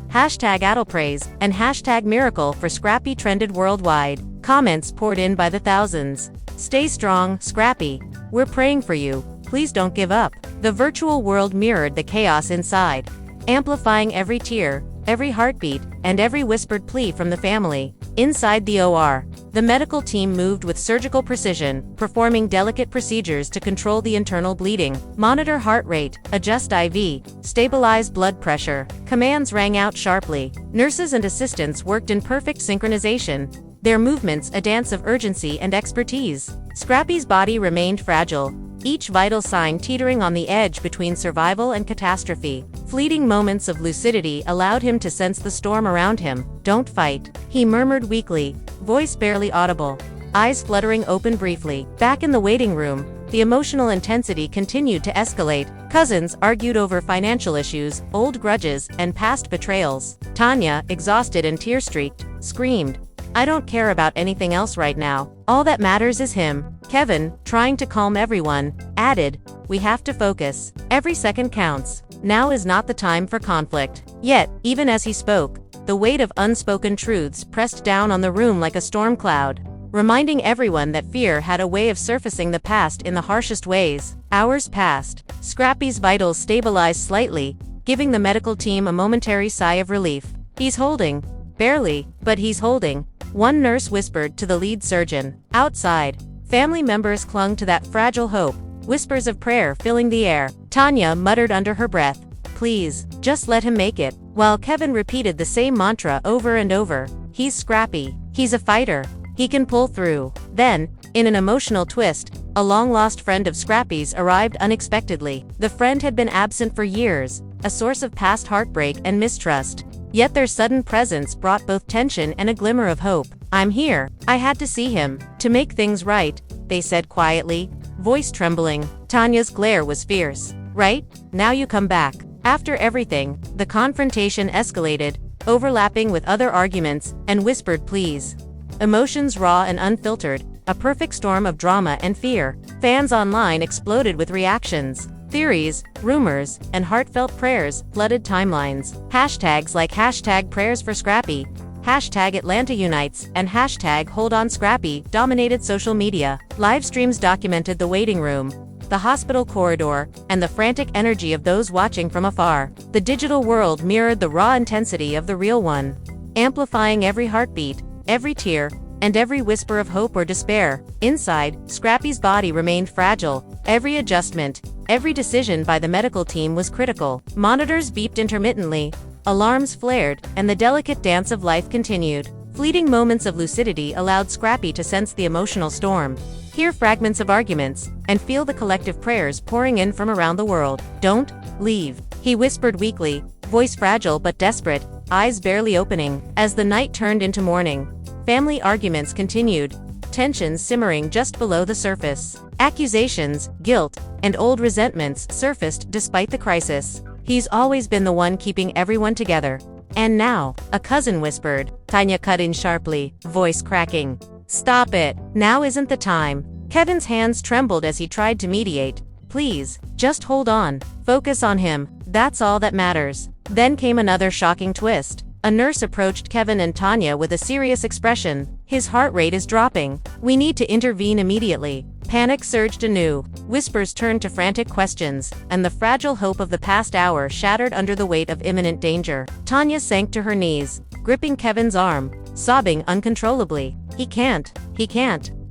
#AddlePraise, and #Miracle for Scrappy trended worldwide. Comments poured in by the thousands. Stay strong, Scrappy. We're praying for you. Please don't give up. The virtual world mirrored the chaos inside, amplifying every tear, every heartbeat, and every whispered plea from the family. Inside the OR, the medical team moved with surgical precision, performing delicate procedures to control the internal bleeding, monitor heart rate, adjust IV, stabilize blood pressure. Commands rang out sharply. Nurses and assistants worked in perfect synchronization, their movements a dance of urgency and expertise. Scrappy's body remained fragile, each vital sign teetering on the edge between survival and catastrophe. Fleeting moments of lucidity allowed him to sense the storm around him. Don't fight, he murmured weakly, voice barely audible, eyes fluttering open briefly. Back in the waiting room, the emotional intensity continued to escalate. Cousins argued over financial issues, old grudges, and past betrayals. Tanya, exhausted and tear-streaked, screamed, I don't care about anything else right now. All that matters is him. Kevin, trying to calm everyone, added, we have to focus. Every second counts. Now is not the time for conflict. Yet, even as he spoke, the weight of unspoken truths pressed down on the room like a storm cloud, reminding everyone that fear had a way of surfacing the past in the harshest ways. Hours passed. Scrappy's vitals stabilized slightly, giving the medical team a momentary sigh of relief. He's holding. Barely, but he's holding, one nurse whispered to the lead surgeon. Outside, family members clung to that fragile hope, whispers of prayer filling the air. Tanya muttered under her breath, please, just let him make it, while Kevin repeated the same mantra over and over. He's Scrappy. He's a fighter. He can pull through. Then, in an emotional twist, a long-lost friend of Scrappy's arrived unexpectedly. The friend had been absent for years, a source of past heartbreak and mistrust. Yet their sudden presence brought both tension and a glimmer of hope. I'm here. I had to see him. To make things right, they said quietly, voice trembling. Tanya's glare was fierce. Right? Now you come back. After everything, the confrontation escalated, overlapping with other arguments and whispered pleas. Emotions raw and unfiltered, a perfect storm of drama and fear. Fans online exploded with reactions. Theories, rumors, and heartfelt prayers flooded timelines. Hashtags like #PrayersForScrappy, #AtlantaUnites, and #HoldOnScrappy dominated social media. Live streams documented the waiting room, the hospital corridor, and the frantic energy of those watching from afar. The digital world mirrored the raw intensity of the real one, amplifying every heartbeat, every tear, and every whisper of hope or despair. Inside, Scrappy's body remained fragile. Every adjustment, every decision by the medical team was critical. Monitors beeped intermittently, alarms flared, and the delicate dance of life continued. Fleeting moments of lucidity allowed Scrappy to sense the emotional storm, hear fragments of arguments, and feel the collective prayers pouring in from around the world. "Don't leave," he whispered weakly, voice fragile but desperate, eyes barely opening. As the night turned into morning, family arguments continued, tensions simmering just below the surface. Accusations, guilt, and old resentments surfaced despite the crisis. "He's always been the one keeping everyone together. And now," a cousin whispered. Tanya cut in sharply, voice cracking. "Stop it. Now isn't the time." Kevin's hands trembled as he tried to mediate. "Please, just hold on. Focus on him. That's all that matters." Then came another shocking twist. A nurse approached Kevin and Tanya with a serious expression. "His heart rate is dropping. We need to intervene immediately." Panic surged anew. Whispers turned to frantic questions, and the fragile hope of the past hour shattered under the weight of imminent danger. Tanya sank to her knees, gripping Kevin's arm, sobbing uncontrollably. He can't.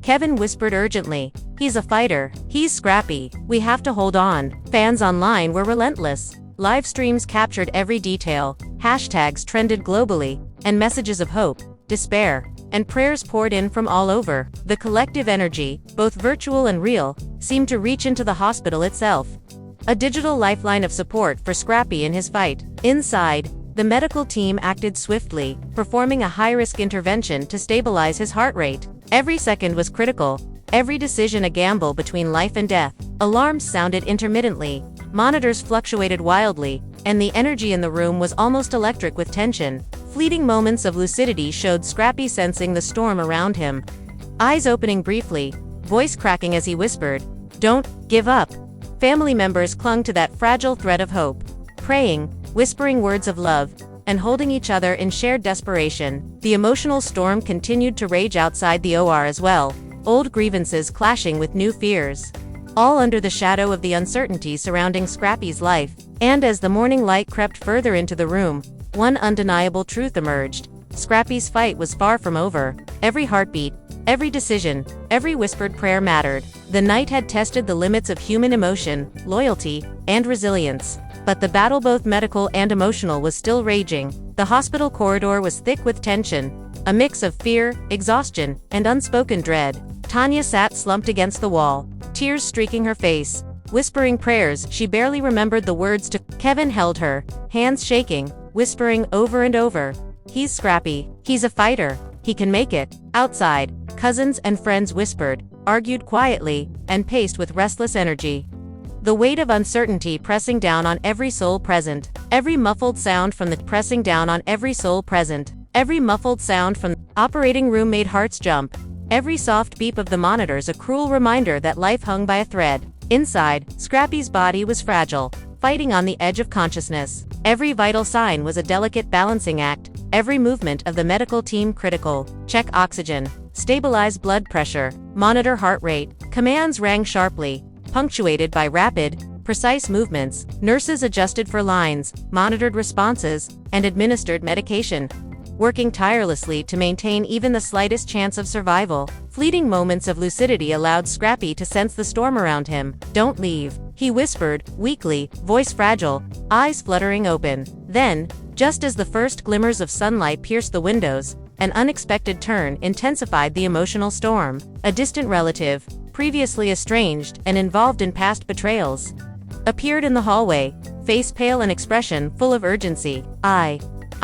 Kevin whispered urgently. "He's a fighter. He's Scrappy. We have to hold on." Fans online were relentless. Live streams captured every detail, hashtags trended globally, and messages of hope, despair, and prayers poured in from all over. The collective energy, both virtual and real, seemed to reach into the hospital itself. A digital lifeline of support for Scrappy in his fight. Inside, the medical team acted swiftly, performing a high-risk intervention to stabilize his heart rate. Every second was critical, every decision a gamble between life and death. Alarms sounded intermittently, monitors fluctuated wildly, and the energy in the room was almost electric with tension. Fleeting moments of lucidity showed Scrappy sensing the storm around him. Eyes opening briefly, voice cracking as he whispered, "Don't give up." Family members clung to that fragile thread of hope, praying, whispering words of love, and holding each other in shared desperation. The emotional storm continued to rage outside the OR as well, old grievances clashing with new fears, all under the shadow of the uncertainty surrounding Scrappy's life. And as the morning light crept further into the room, one undeniable truth emerged. Scrappy's fight was far from over. Every heartbeat, every decision, every whispered prayer mattered. The night had tested the limits of human emotion, loyalty, and resilience. But the battle, both medical and emotional, was still raging. The hospital corridor was thick with tension, a mix of fear, exhaustion, and unspoken dread. Tanya sat slumped against the wall, tears streaking her face, whispering prayers she barely remembered the words to. Kevin held her, hands shaking, whispering over and over, "He's Scrappy. He's a fighter. He can make it." Outside, cousins and friends whispered, argued quietly, and paced with restless energy. The weight of uncertainty pressing down on every soul present. Every muffled sound from the operating room made hearts jump. Every soft beep of the monitors a cruel reminder that life hung by a thread. Inside, Scrappy's body was fragile, fighting on the edge of consciousness. Every vital sign was a delicate balancing act, every movement of the medical team critical. Check oxygen, stabilize blood pressure, monitor heart rate. Commands rang sharply, punctuated by rapid, precise movements. Nurses adjusted for lines, monitored responses, and administered medication, working tirelessly to maintain even the slightest chance of survival. Fleeting moments of lucidity allowed Scrappy to sense the storm around him. "Don't leave," he whispered, weakly, voice fragile, eyes fluttering open. Then, just as the first glimmers of sunlight pierced the windows, an unexpected turn intensified the emotional storm. A distant relative, previously estranged and involved in past betrayals, appeared in the hallway, face pale and expression full of urgency. I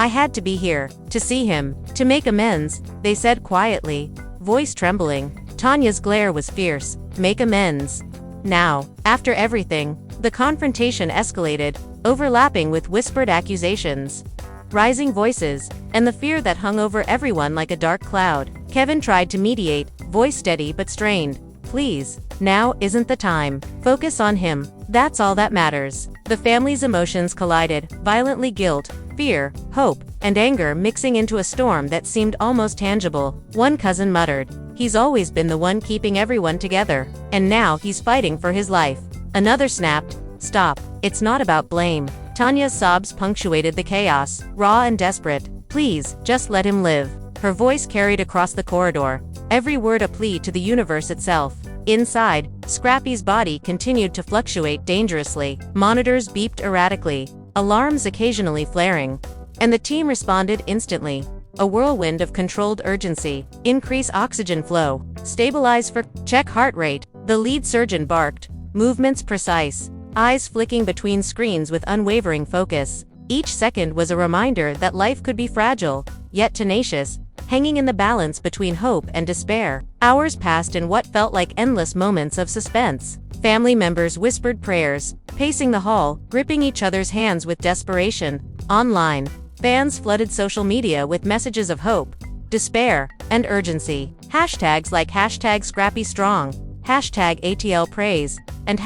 had to be here, to see him, to make amends," they said quietly, voice trembling. Tanya's glare was fierce. "Make amends? Now?" After everything, the confrontation escalated, overlapping with whispered accusations, rising voices, and the fear that hung over everyone like a dark cloud. Kevin tried to mediate, voice steady but strained. "Please, now isn't the time. Focus on him. That's all that matters." The family's emotions collided, violently, guilt, fear, hope, and anger mixing into a storm that seemed almost tangible. One cousin muttered, "He's always been the one keeping everyone together, and now he's fighting for his life." Another snapped, "Stop, it's not about blame." Tanya's sobs punctuated the chaos, raw and desperate. "Please, just let him live." Her voice carried across the corridor, every word a plea to the universe itself. Inside, Scrappy's body continued to fluctuate dangerously. Monitors beeped erratically, alarms occasionally flaring, and the team responded instantly. a whirlwind of controlled urgency. Increase oxygen flow. Stabilize for check heart rate. The lead surgeon barked. Movements precise. Eyes flicking between screens with unwavering focus. Each second was a reminder that life could be fragile, yet tenacious, hanging in the balance between hope and despair. Hours passed in what felt like endless moments of suspense. Family members whispered prayers, pacing the hall, gripping each other's hands with desperation. Online, fans flooded social media with messages of hope, despair, and urgency. Hashtags like #ScrappyStrong, #ATL Praise, and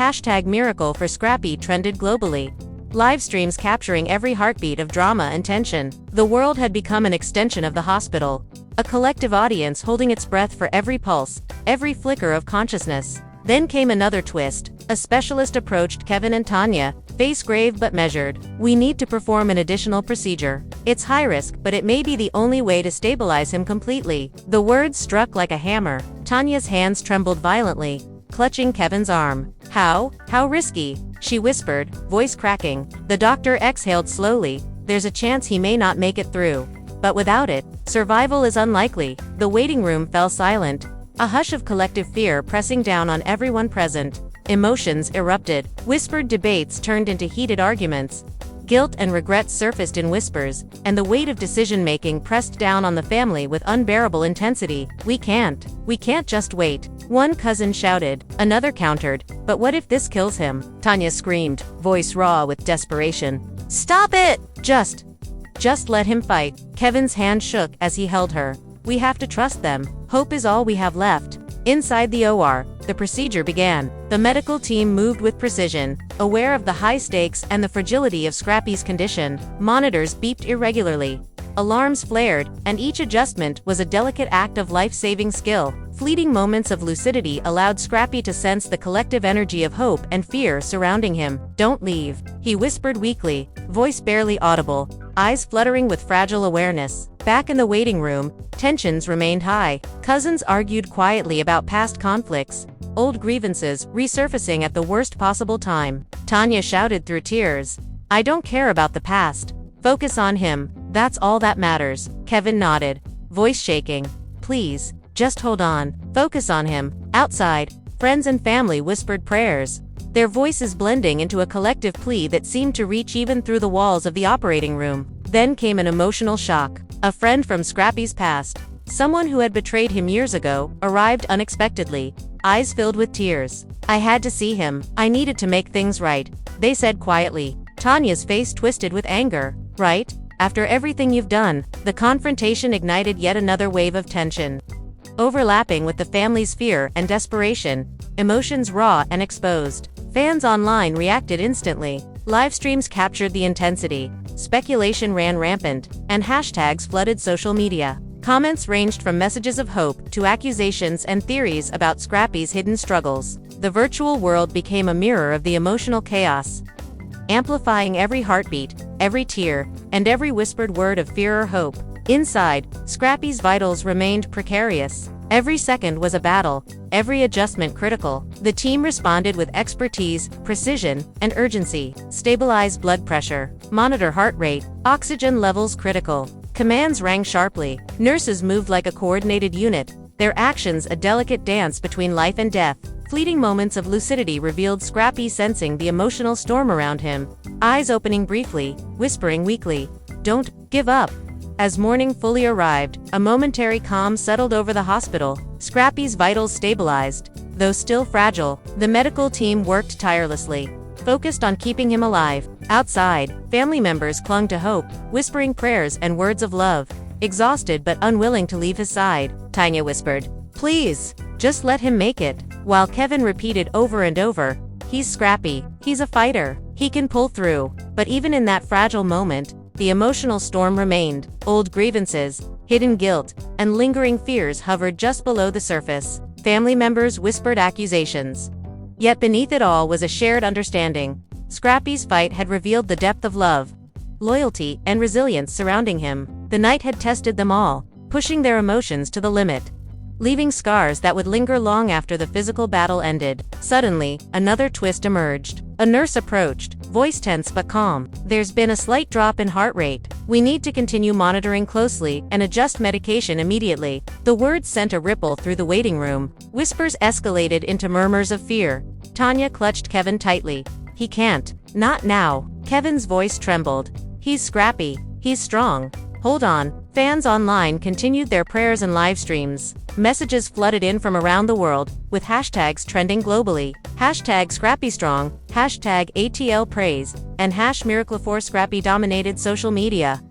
#Miracle for Scrappy trended globally. Live streams capturing every heartbeat of drama and tension. The world had become an extension of the hospital, a collective audience holding its breath for every pulse, every flicker of consciousness. Then came another twist. A specialist approached Kevin and Tanya, face grave but measured. "We need to perform an additional procedure. It's high risk, but it may be the only way to stabilize him completely." The words struck like a hammer. Tanya's hands trembled violently, clutching Kevin's arm. How risky?" she whispered, voice cracking. The doctor exhaled slowly. "There's a chance he may not make it through. But without it, survival is unlikely." The waiting room fell silent, a hush of collective fear pressing down on everyone present. Emotions erupted. Whispered debates turned into heated arguments. Guilt and regret surfaced in whispers, and the weight of decision-making pressed down on the family with unbearable intensity. We can't just wait," one cousin shouted. Another countered, "But what if this kills him?" Tanya screamed, voice raw with desperation. "Stop it! Just let him fight." Kevin's hand shook as he held her. "We have to trust them. Hope is all we have left." Inside the OR, the procedure began. The medical team moved with precision, aware of the high stakes and the fragility of Scrappy's condition. Monitors beeped irregularly. Alarms flared, and each adjustment was a delicate act of life-saving skill. Fleeting moments of lucidity allowed Scrappy to sense the collective energy of hope and fear surrounding him. "Don't leave," he whispered weakly, voice barely audible, eyes fluttering with fragile awareness. Back in the waiting room, tensions remained high. Cousins argued quietly about past conflicts, old grievances resurfacing at the worst possible time. Tanya shouted through tears, "I don't care about the past. Focus on him. That's all that matters." Kevin nodded, voice shaking. "Please, just hold on. Focus on him." Outside, friends and family whispered prayers, their voices blending into a collective plea that seemed to reach even through the walls of the operating room. Then came an emotional shock. A friend from Scrappy's past, someone who had betrayed him years ago, arrived unexpectedly, eyes filled with tears. "I had to see him. I needed to make things right," they said quietly. Tanya's face twisted with anger. "Right? After everything you've done?" The confrontation ignited yet another wave of tension, overlapping with the family's fear and desperation, emotions raw and exposed. Fans online reacted instantly. Live streams captured the intensity. Speculation ran rampant, and hashtags flooded social media. Comments ranged from messages of hope to accusations and theories about Scrappy's hidden struggles. The virtual world became a mirror of the emotional chaos, amplifying every heartbeat, every tear, and every whispered word of fear or hope. Inside, Scrappy's vitals remained precarious. Every second was a battle, every adjustment critical. The team responded with expertise, precision, and urgency. Stabilize blood pressure. Monitor heart rate. Oxygen levels critical. Commands rang sharply. Nurses moved like a coordinated unit, their actions a delicate dance between life and death. Fleeting moments of lucidity revealed Scrappy sensing the emotional storm around him, eyes opening briefly, whispering weakly, "Don't give up." As morning fully arrived, a momentary calm settled over the hospital. Scrappy's vitals stabilized. Though still fragile, the medical team worked tirelessly, focused on keeping him alive. Outside, family members clung to hope, whispering prayers and words of love. Exhausted but unwilling to leave his side, Tanya whispered, "Please, just let him make it." While Kevin repeated over and over, "He's Scrappy. He's a fighter. He can pull through." But even in that fragile moment, the emotional storm remained. Old grievances, hidden guilt, and lingering fears hovered just below the surface. Family members whispered accusations. Yet beneath it all was a shared understanding. Scrappy's fight had revealed the depth of love, loyalty, and resilience surrounding him. The night had tested them all, pushing their emotions to the limit. leaving scars that would linger long after the physical battle ended. Suddenly, another twist emerged. A nurse approached, voice tense but calm. "There's been a slight drop in heart rate. We need to continue monitoring closely and adjust medication immediately." The words sent a ripple through the waiting room. Whispers escalated into murmurs of fear. Tanya clutched Kevin tightly. "He can't. Not now." Kevin's voice trembled. "He's Scrappy. He's strong. Hold on." Fans online continued their prayers and live streams. Messages flooded in from around the world, with hashtags trending globally. #ScrappyStrong, #ATLPraise, and #Miracle4Scrappy dominated social media.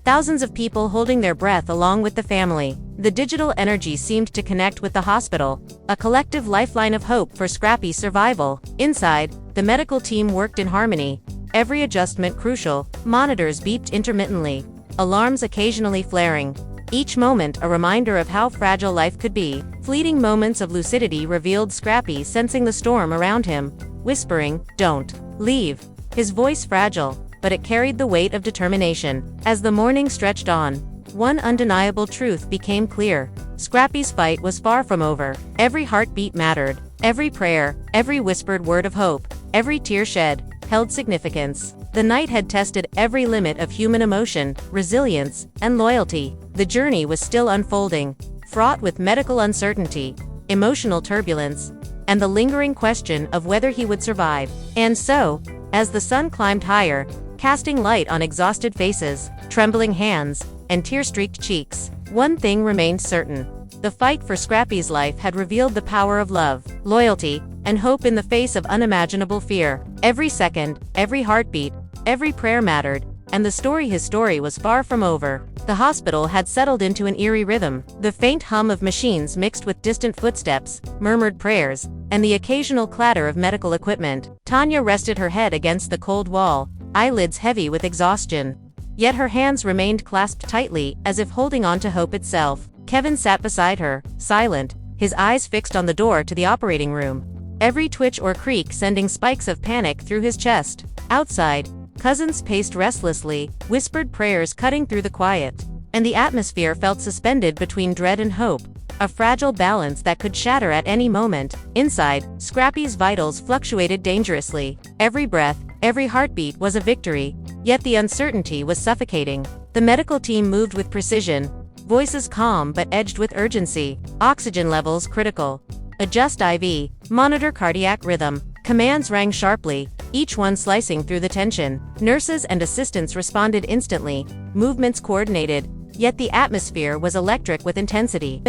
Thousands of people holding their breath along with the family. The digital energy seemed to connect with the hospital, a collective lifeline of hope for Scrappy's survival. Inside, the medical team worked in harmony, every adjustment crucial. Monitors beeped intermittently, alarms occasionally flaring, each moment a reminder of how fragile life could be. Fleeting moments of lucidity revealed Scrappy sensing the storm around him, whispering, "Don't leave." His voice fragile, but it carried the weight of determination. As the morning stretched on, one undeniable truth became clear. Scrappy's fight was far from over. Every heartbeat mattered. Every prayer, every whispered word of hope, every tear shed, held significance. The night had tested every limit of human emotion, resilience, and loyalty. The journey was still unfolding, fraught with medical uncertainty, emotional turbulence, and the lingering question of whether he would survive. And so, as the sun climbed higher, casting light on exhausted faces, trembling hands, and tear-streaked cheeks, one thing remained certain. The fight for Scrappy's life had revealed the power of love, loyalty, and hope in the face of unimaginable fear. Every second, every heartbeat, every prayer mattered, and his story was far from over. The hospital had settled into an eerie rhythm. The faint hum of machines mixed with distant footsteps, murmured prayers, and the occasional clatter of medical equipment. Tanya rested her head against the cold wall, eyelids heavy with exhaustion. Yet her hands remained clasped tightly, as if holding on to hope itself. Kevin sat beside her, silent, his eyes fixed on the door to the operating room, every twitch or creak sending spikes of panic through his chest. Outside, cousins paced restlessly, whispered prayers cutting through the quiet, and the atmosphere felt suspended between dread and hope, a fragile balance that could shatter at any moment. Inside, Scrappy's vitals fluctuated dangerously. Every breath, every heartbeat was a victory, yet the uncertainty was suffocating. The medical team moved with precision, voices calm but edged with urgency. Oxygen levels critical. Adjust IV. Monitor cardiac rhythm. Commands rang sharply, each one slicing through the tension. Nurses and assistants responded instantly, movements coordinated, yet the atmosphere was electric with intensity.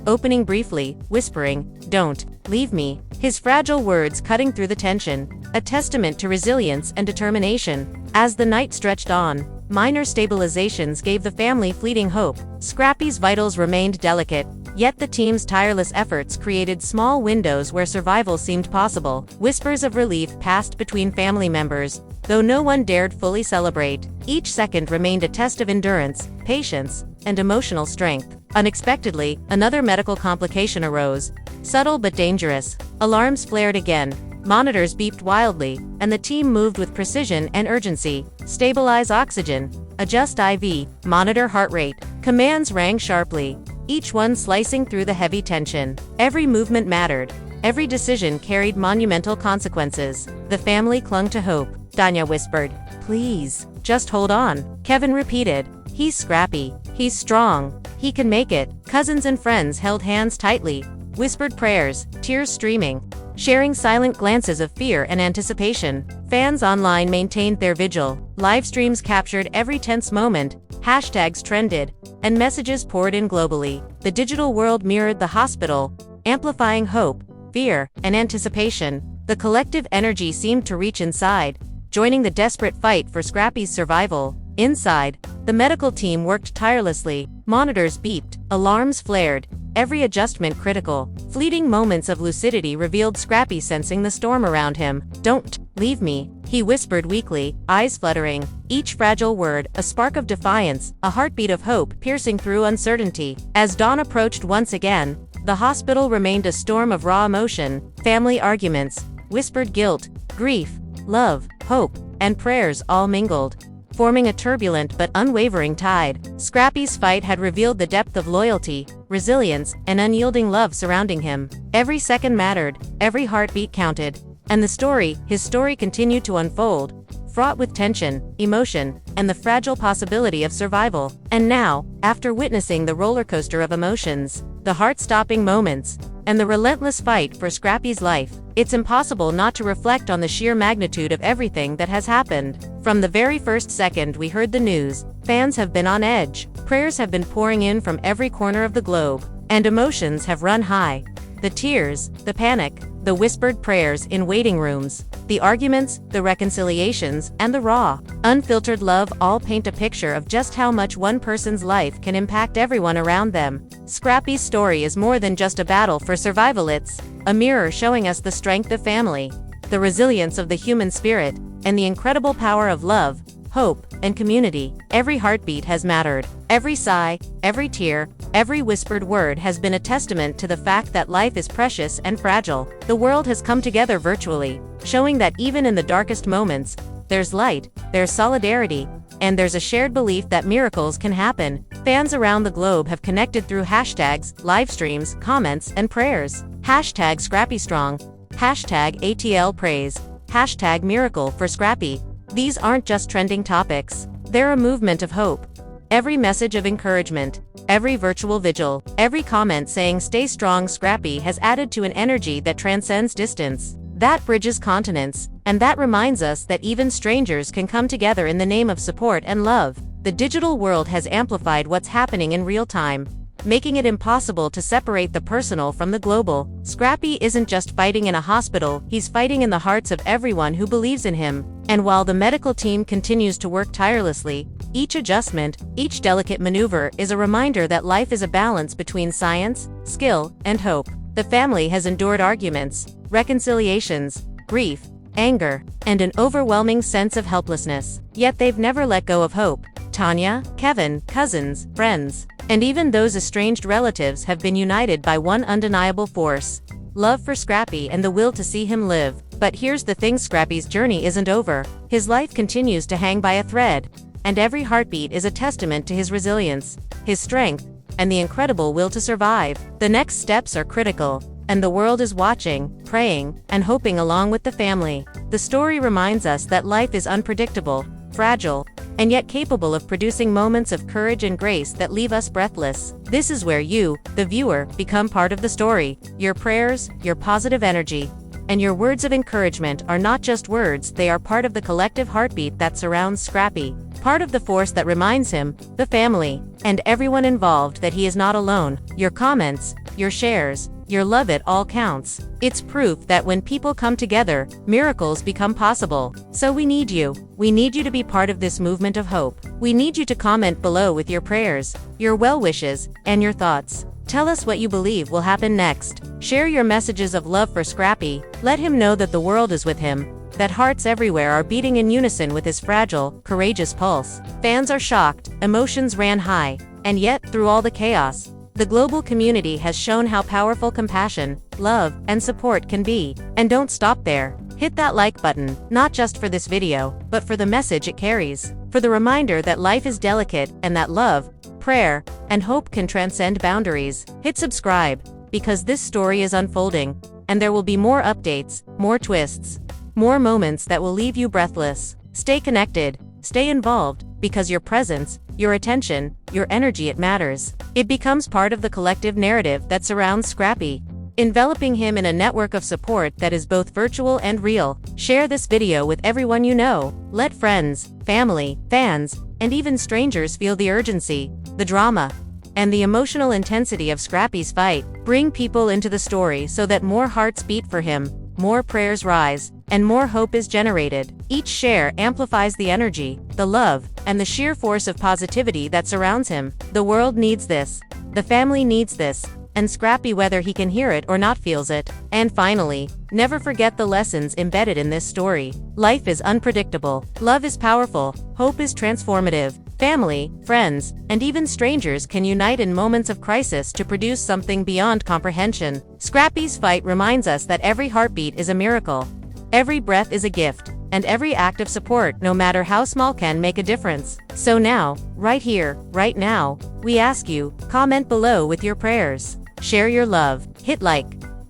Opening briefly, whispering, "Don't leave me." His fragile words cutting through the tension, a testament to resilience and determination. As the night stretched on, minor stabilizations gave the family fleeting hope. Scrappy's vitals remained delicate, yet the team's tireless efforts created small windows where survival seemed possible. Whispers of relief passed between family members, though no one dared fully celebrate. Each second remained a test of endurance, patience, and emotional strength. Unexpectedly, another medical complication arose, subtle but dangerous. Alarms flared again, monitors beeped wildly, and the team moved with precision and urgency. Stabilize oxygen, adjust IV, monitor heart rate. Commands rang sharply, each one slicing through the heavy tension. Every movement mattered, every decision carried monumental consequences. The family clung to hope. Tanya whispered, "Please, just hold on." Kevin repeated, "He's Scrappy. He's strong. He can make it." Cousins and friends held hands tightly, whispered prayers, tears streaming, sharing silent glances of fear and anticipation. Fans online maintained their vigil. Live streams captured every tense moment, hashtags trended, and messages poured in globally. The digital world mirrored the hospital, amplifying hope, fear, and anticipation. The collective energy seemed to reach inside, joining the desperate fight for Scrappy's survival. Inside, the medical team worked tirelessly. Monitors beeped, alarms flared, every adjustment critical. Fleeting moments of lucidity revealed Scrappy sensing the storm around him. "Don't leave me," he whispered weakly, eyes fluttering, each fragile word a spark of defiance, a heartbeat of hope piercing through uncertainty. As dawn approached once again, the hospital remained a storm of raw emotion, family arguments, whispered guilt, grief, love, hope, and prayers all mingled. forming a turbulent but unwavering tide. Scrappy's fight had revealed the depth of loyalty, resilience, and unyielding love surrounding him. Every second mattered, every heartbeat counted. And his story continued to unfold, fraught with tension, emotion, and the fragile possibility of survival. And now, after witnessing the roller coaster of emotions, the heart-stopping moments, and the relentless fight for Scrappy's life, it's impossible not to reflect on the sheer magnitude of everything that has happened. From the very first second we heard the news, fans have been on edge, prayers have been pouring in from every corner of the globe, and emotions have run high. The tears, the panic, the whispered prayers in waiting rooms, the arguments, the reconciliations, and the raw, unfiltered love all paint a picture of just how much one person's life can impact everyone around them. Scrappy's story is more than just a battle for survival, it's a mirror showing us the strength of family, the resilience of the human spirit, and the incredible power of love, hope, and community. Every heartbeat has mattered. Every sigh, every tear, every whispered word has been a testament to the fact that life is precious and fragile. The world has come together virtually, showing that even in the darkest moments, there's light, there's solidarity, and there's a shared belief that miracles can happen. Fans around the globe have connected through hashtags, live streams, comments, and prayers. Hashtag ScrappyStrong, hashtag ATL Praise, hashtag Miracle for Scrappy. These aren't just trending topics, they're a movement of hope. Every message of encouragement, every virtual vigil, every comment saying "Stay strong, Scrappy" has added to an energy that transcends distance, that bridges continents, and that reminds us that even strangers can come together in the name of support and love. The digital world has amplified what's happening in real time, making it impossible to separate the personal from the global. Scrappy isn't just fighting in a hospital, he's fighting in the hearts of everyone who believes in him. And while the medical team continues to work tirelessly, each adjustment, each delicate maneuver is a reminder that life is a balance between science, skill, and hope. The family has endured arguments, reconciliations, grief, anger, and an overwhelming sense of helplessness. Yet they've never let go of hope. Tanya, Kevin, cousins, friends, and even those estranged relatives have been united by one undeniable force: love for Scrappy and the will to see him live. But here's the thing, Scrappy's journey isn't over. His life continues to hang by a thread, and every heartbeat is a testament to his resilience, his strength, and the incredible will to survive. The next steps are critical, and the world is watching, praying, and hoping along with the family. The story reminds us that life is unpredictable, fragile, and yet capable of producing moments of courage and grace that leave us breathless. This is where you, the viewer, become part of the story. Your prayers, your positive energy, and your words of encouragement are not just words, they are part of the collective heartbeat that surrounds Scrappy, part of the force that reminds him, the family, and everyone involved that he is not alone. Your comments, your shares, your love, it all counts. It's proof that when people come together, miracles become possible. So we need you. We need you to be part of this movement of hope. We need you to comment below with your prayers, your well wishes, and your thoughts. Tell us what you believe will happen next. Share your messages of love for Scrappy. Let him know that the world is with him, that hearts everywhere are beating in unison with his fragile, courageous pulse. Fans are shocked, emotions ran high, and yet, through all the chaos, the global community has shown how powerful compassion, love, and support can be. And don't stop there. Hit that like button, not just for this video, but for the message it carries, for the reminder that life is delicate and that love, prayer, and hope can transcend boundaries. Hit subscribe, because this story is unfolding, and there will be more updates, more twists, more moments that will leave you breathless. Stay connected, stay involved, because your presence, your attention, your energy, it matters. It becomes part of the collective narrative that surrounds Scrappy, enveloping him in a network of support that is both virtual and real. Share this video with everyone you know. Let friends, family, fans, and even strangers feel the urgency, the drama, and the emotional intensity of Scrappy's fight. Bring people into the story so that more hearts beat for him, more prayers rise, and more hope is generated. Each share amplifies the energy, the love, and the sheer force of positivity that surrounds him. The world needs this. The family needs this. And Scrappy, whether he can hear it or not, feels it. And finally, never forget the lessons embedded in this story. Life is unpredictable. Love is powerful. Hope is transformative. Family, friends, and even strangers can unite in moments of crisis to produce something beyond comprehension. Scrappy's fight reminds us that every heartbeat is a miracle. Every breath is a gift, and every act of support, no matter how small, can make a difference. So now, right here, right now, we ask you, comment below with your prayers. Share your love, hit like,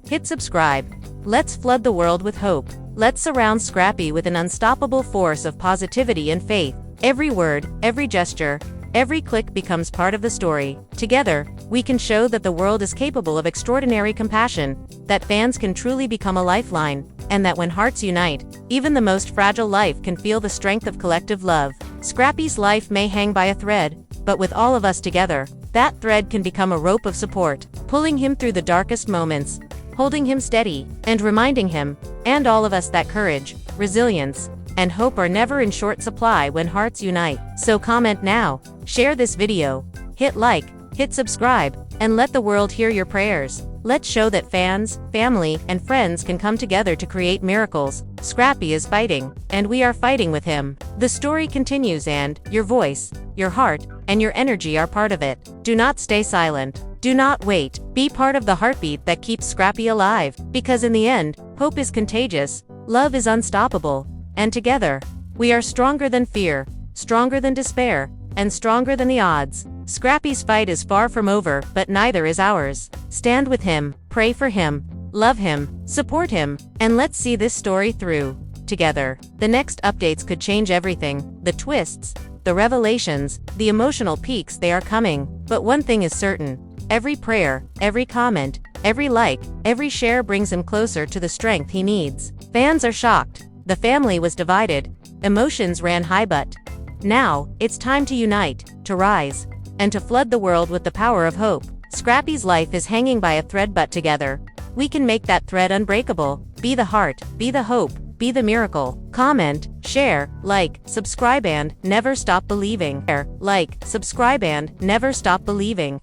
hit subscribe. Let's flood the world with hope. Let's surround Scrappy with an unstoppable force of positivity and faith. Every word, every gesture, every click becomes part of the story. Together, we can show that the world is capable of extraordinary compassion, that fans can truly become a lifeline, and that when hearts unite, even the most fragile life can feel the strength of collective love. Scrappy's life may hang by a thread, but with all of us together, that thread can become a rope of support, pulling him through the darkest moments, holding him steady, and reminding him, and all of us, that courage, resilience, and hope are never in short supply when hearts unite. So comment now, share this video, hit like, hit subscribe, and let the world hear your prayers. Let's show that fans, family, and friends can come together to create miracles. Scrappy is fighting, and we are fighting with him. The story continues, and your voice, your heart, and your energy are part of it. Do not stay silent. Do not wait. Be part of the heartbeat that keeps Scrappy alive, because in the end, hope is contagious, love is unstoppable, and together, we are stronger than fear, stronger than despair, and stronger than the odds. Scrappy's fight is far from over, but neither is ours. Stand with him, pray for him, love him, support him, and let's see this story through, together. The next updates could change everything, the twists, the revelations, the emotional peaks, they are coming. But one thing is certain, every prayer, every comment, every like, every share brings him closer to the strength he needs. Fans are shocked. The family was divided. Emotions ran high, but now, it's time to unite, to rise, and to flood the world with the power of hope. Scrappy's life is hanging by a thread, but together, we can make that thread unbreakable. Be the heart, be the hope, be the miracle. Comment, share, like, subscribe, and never stop believing. Share, like, subscribe, and never stop believing.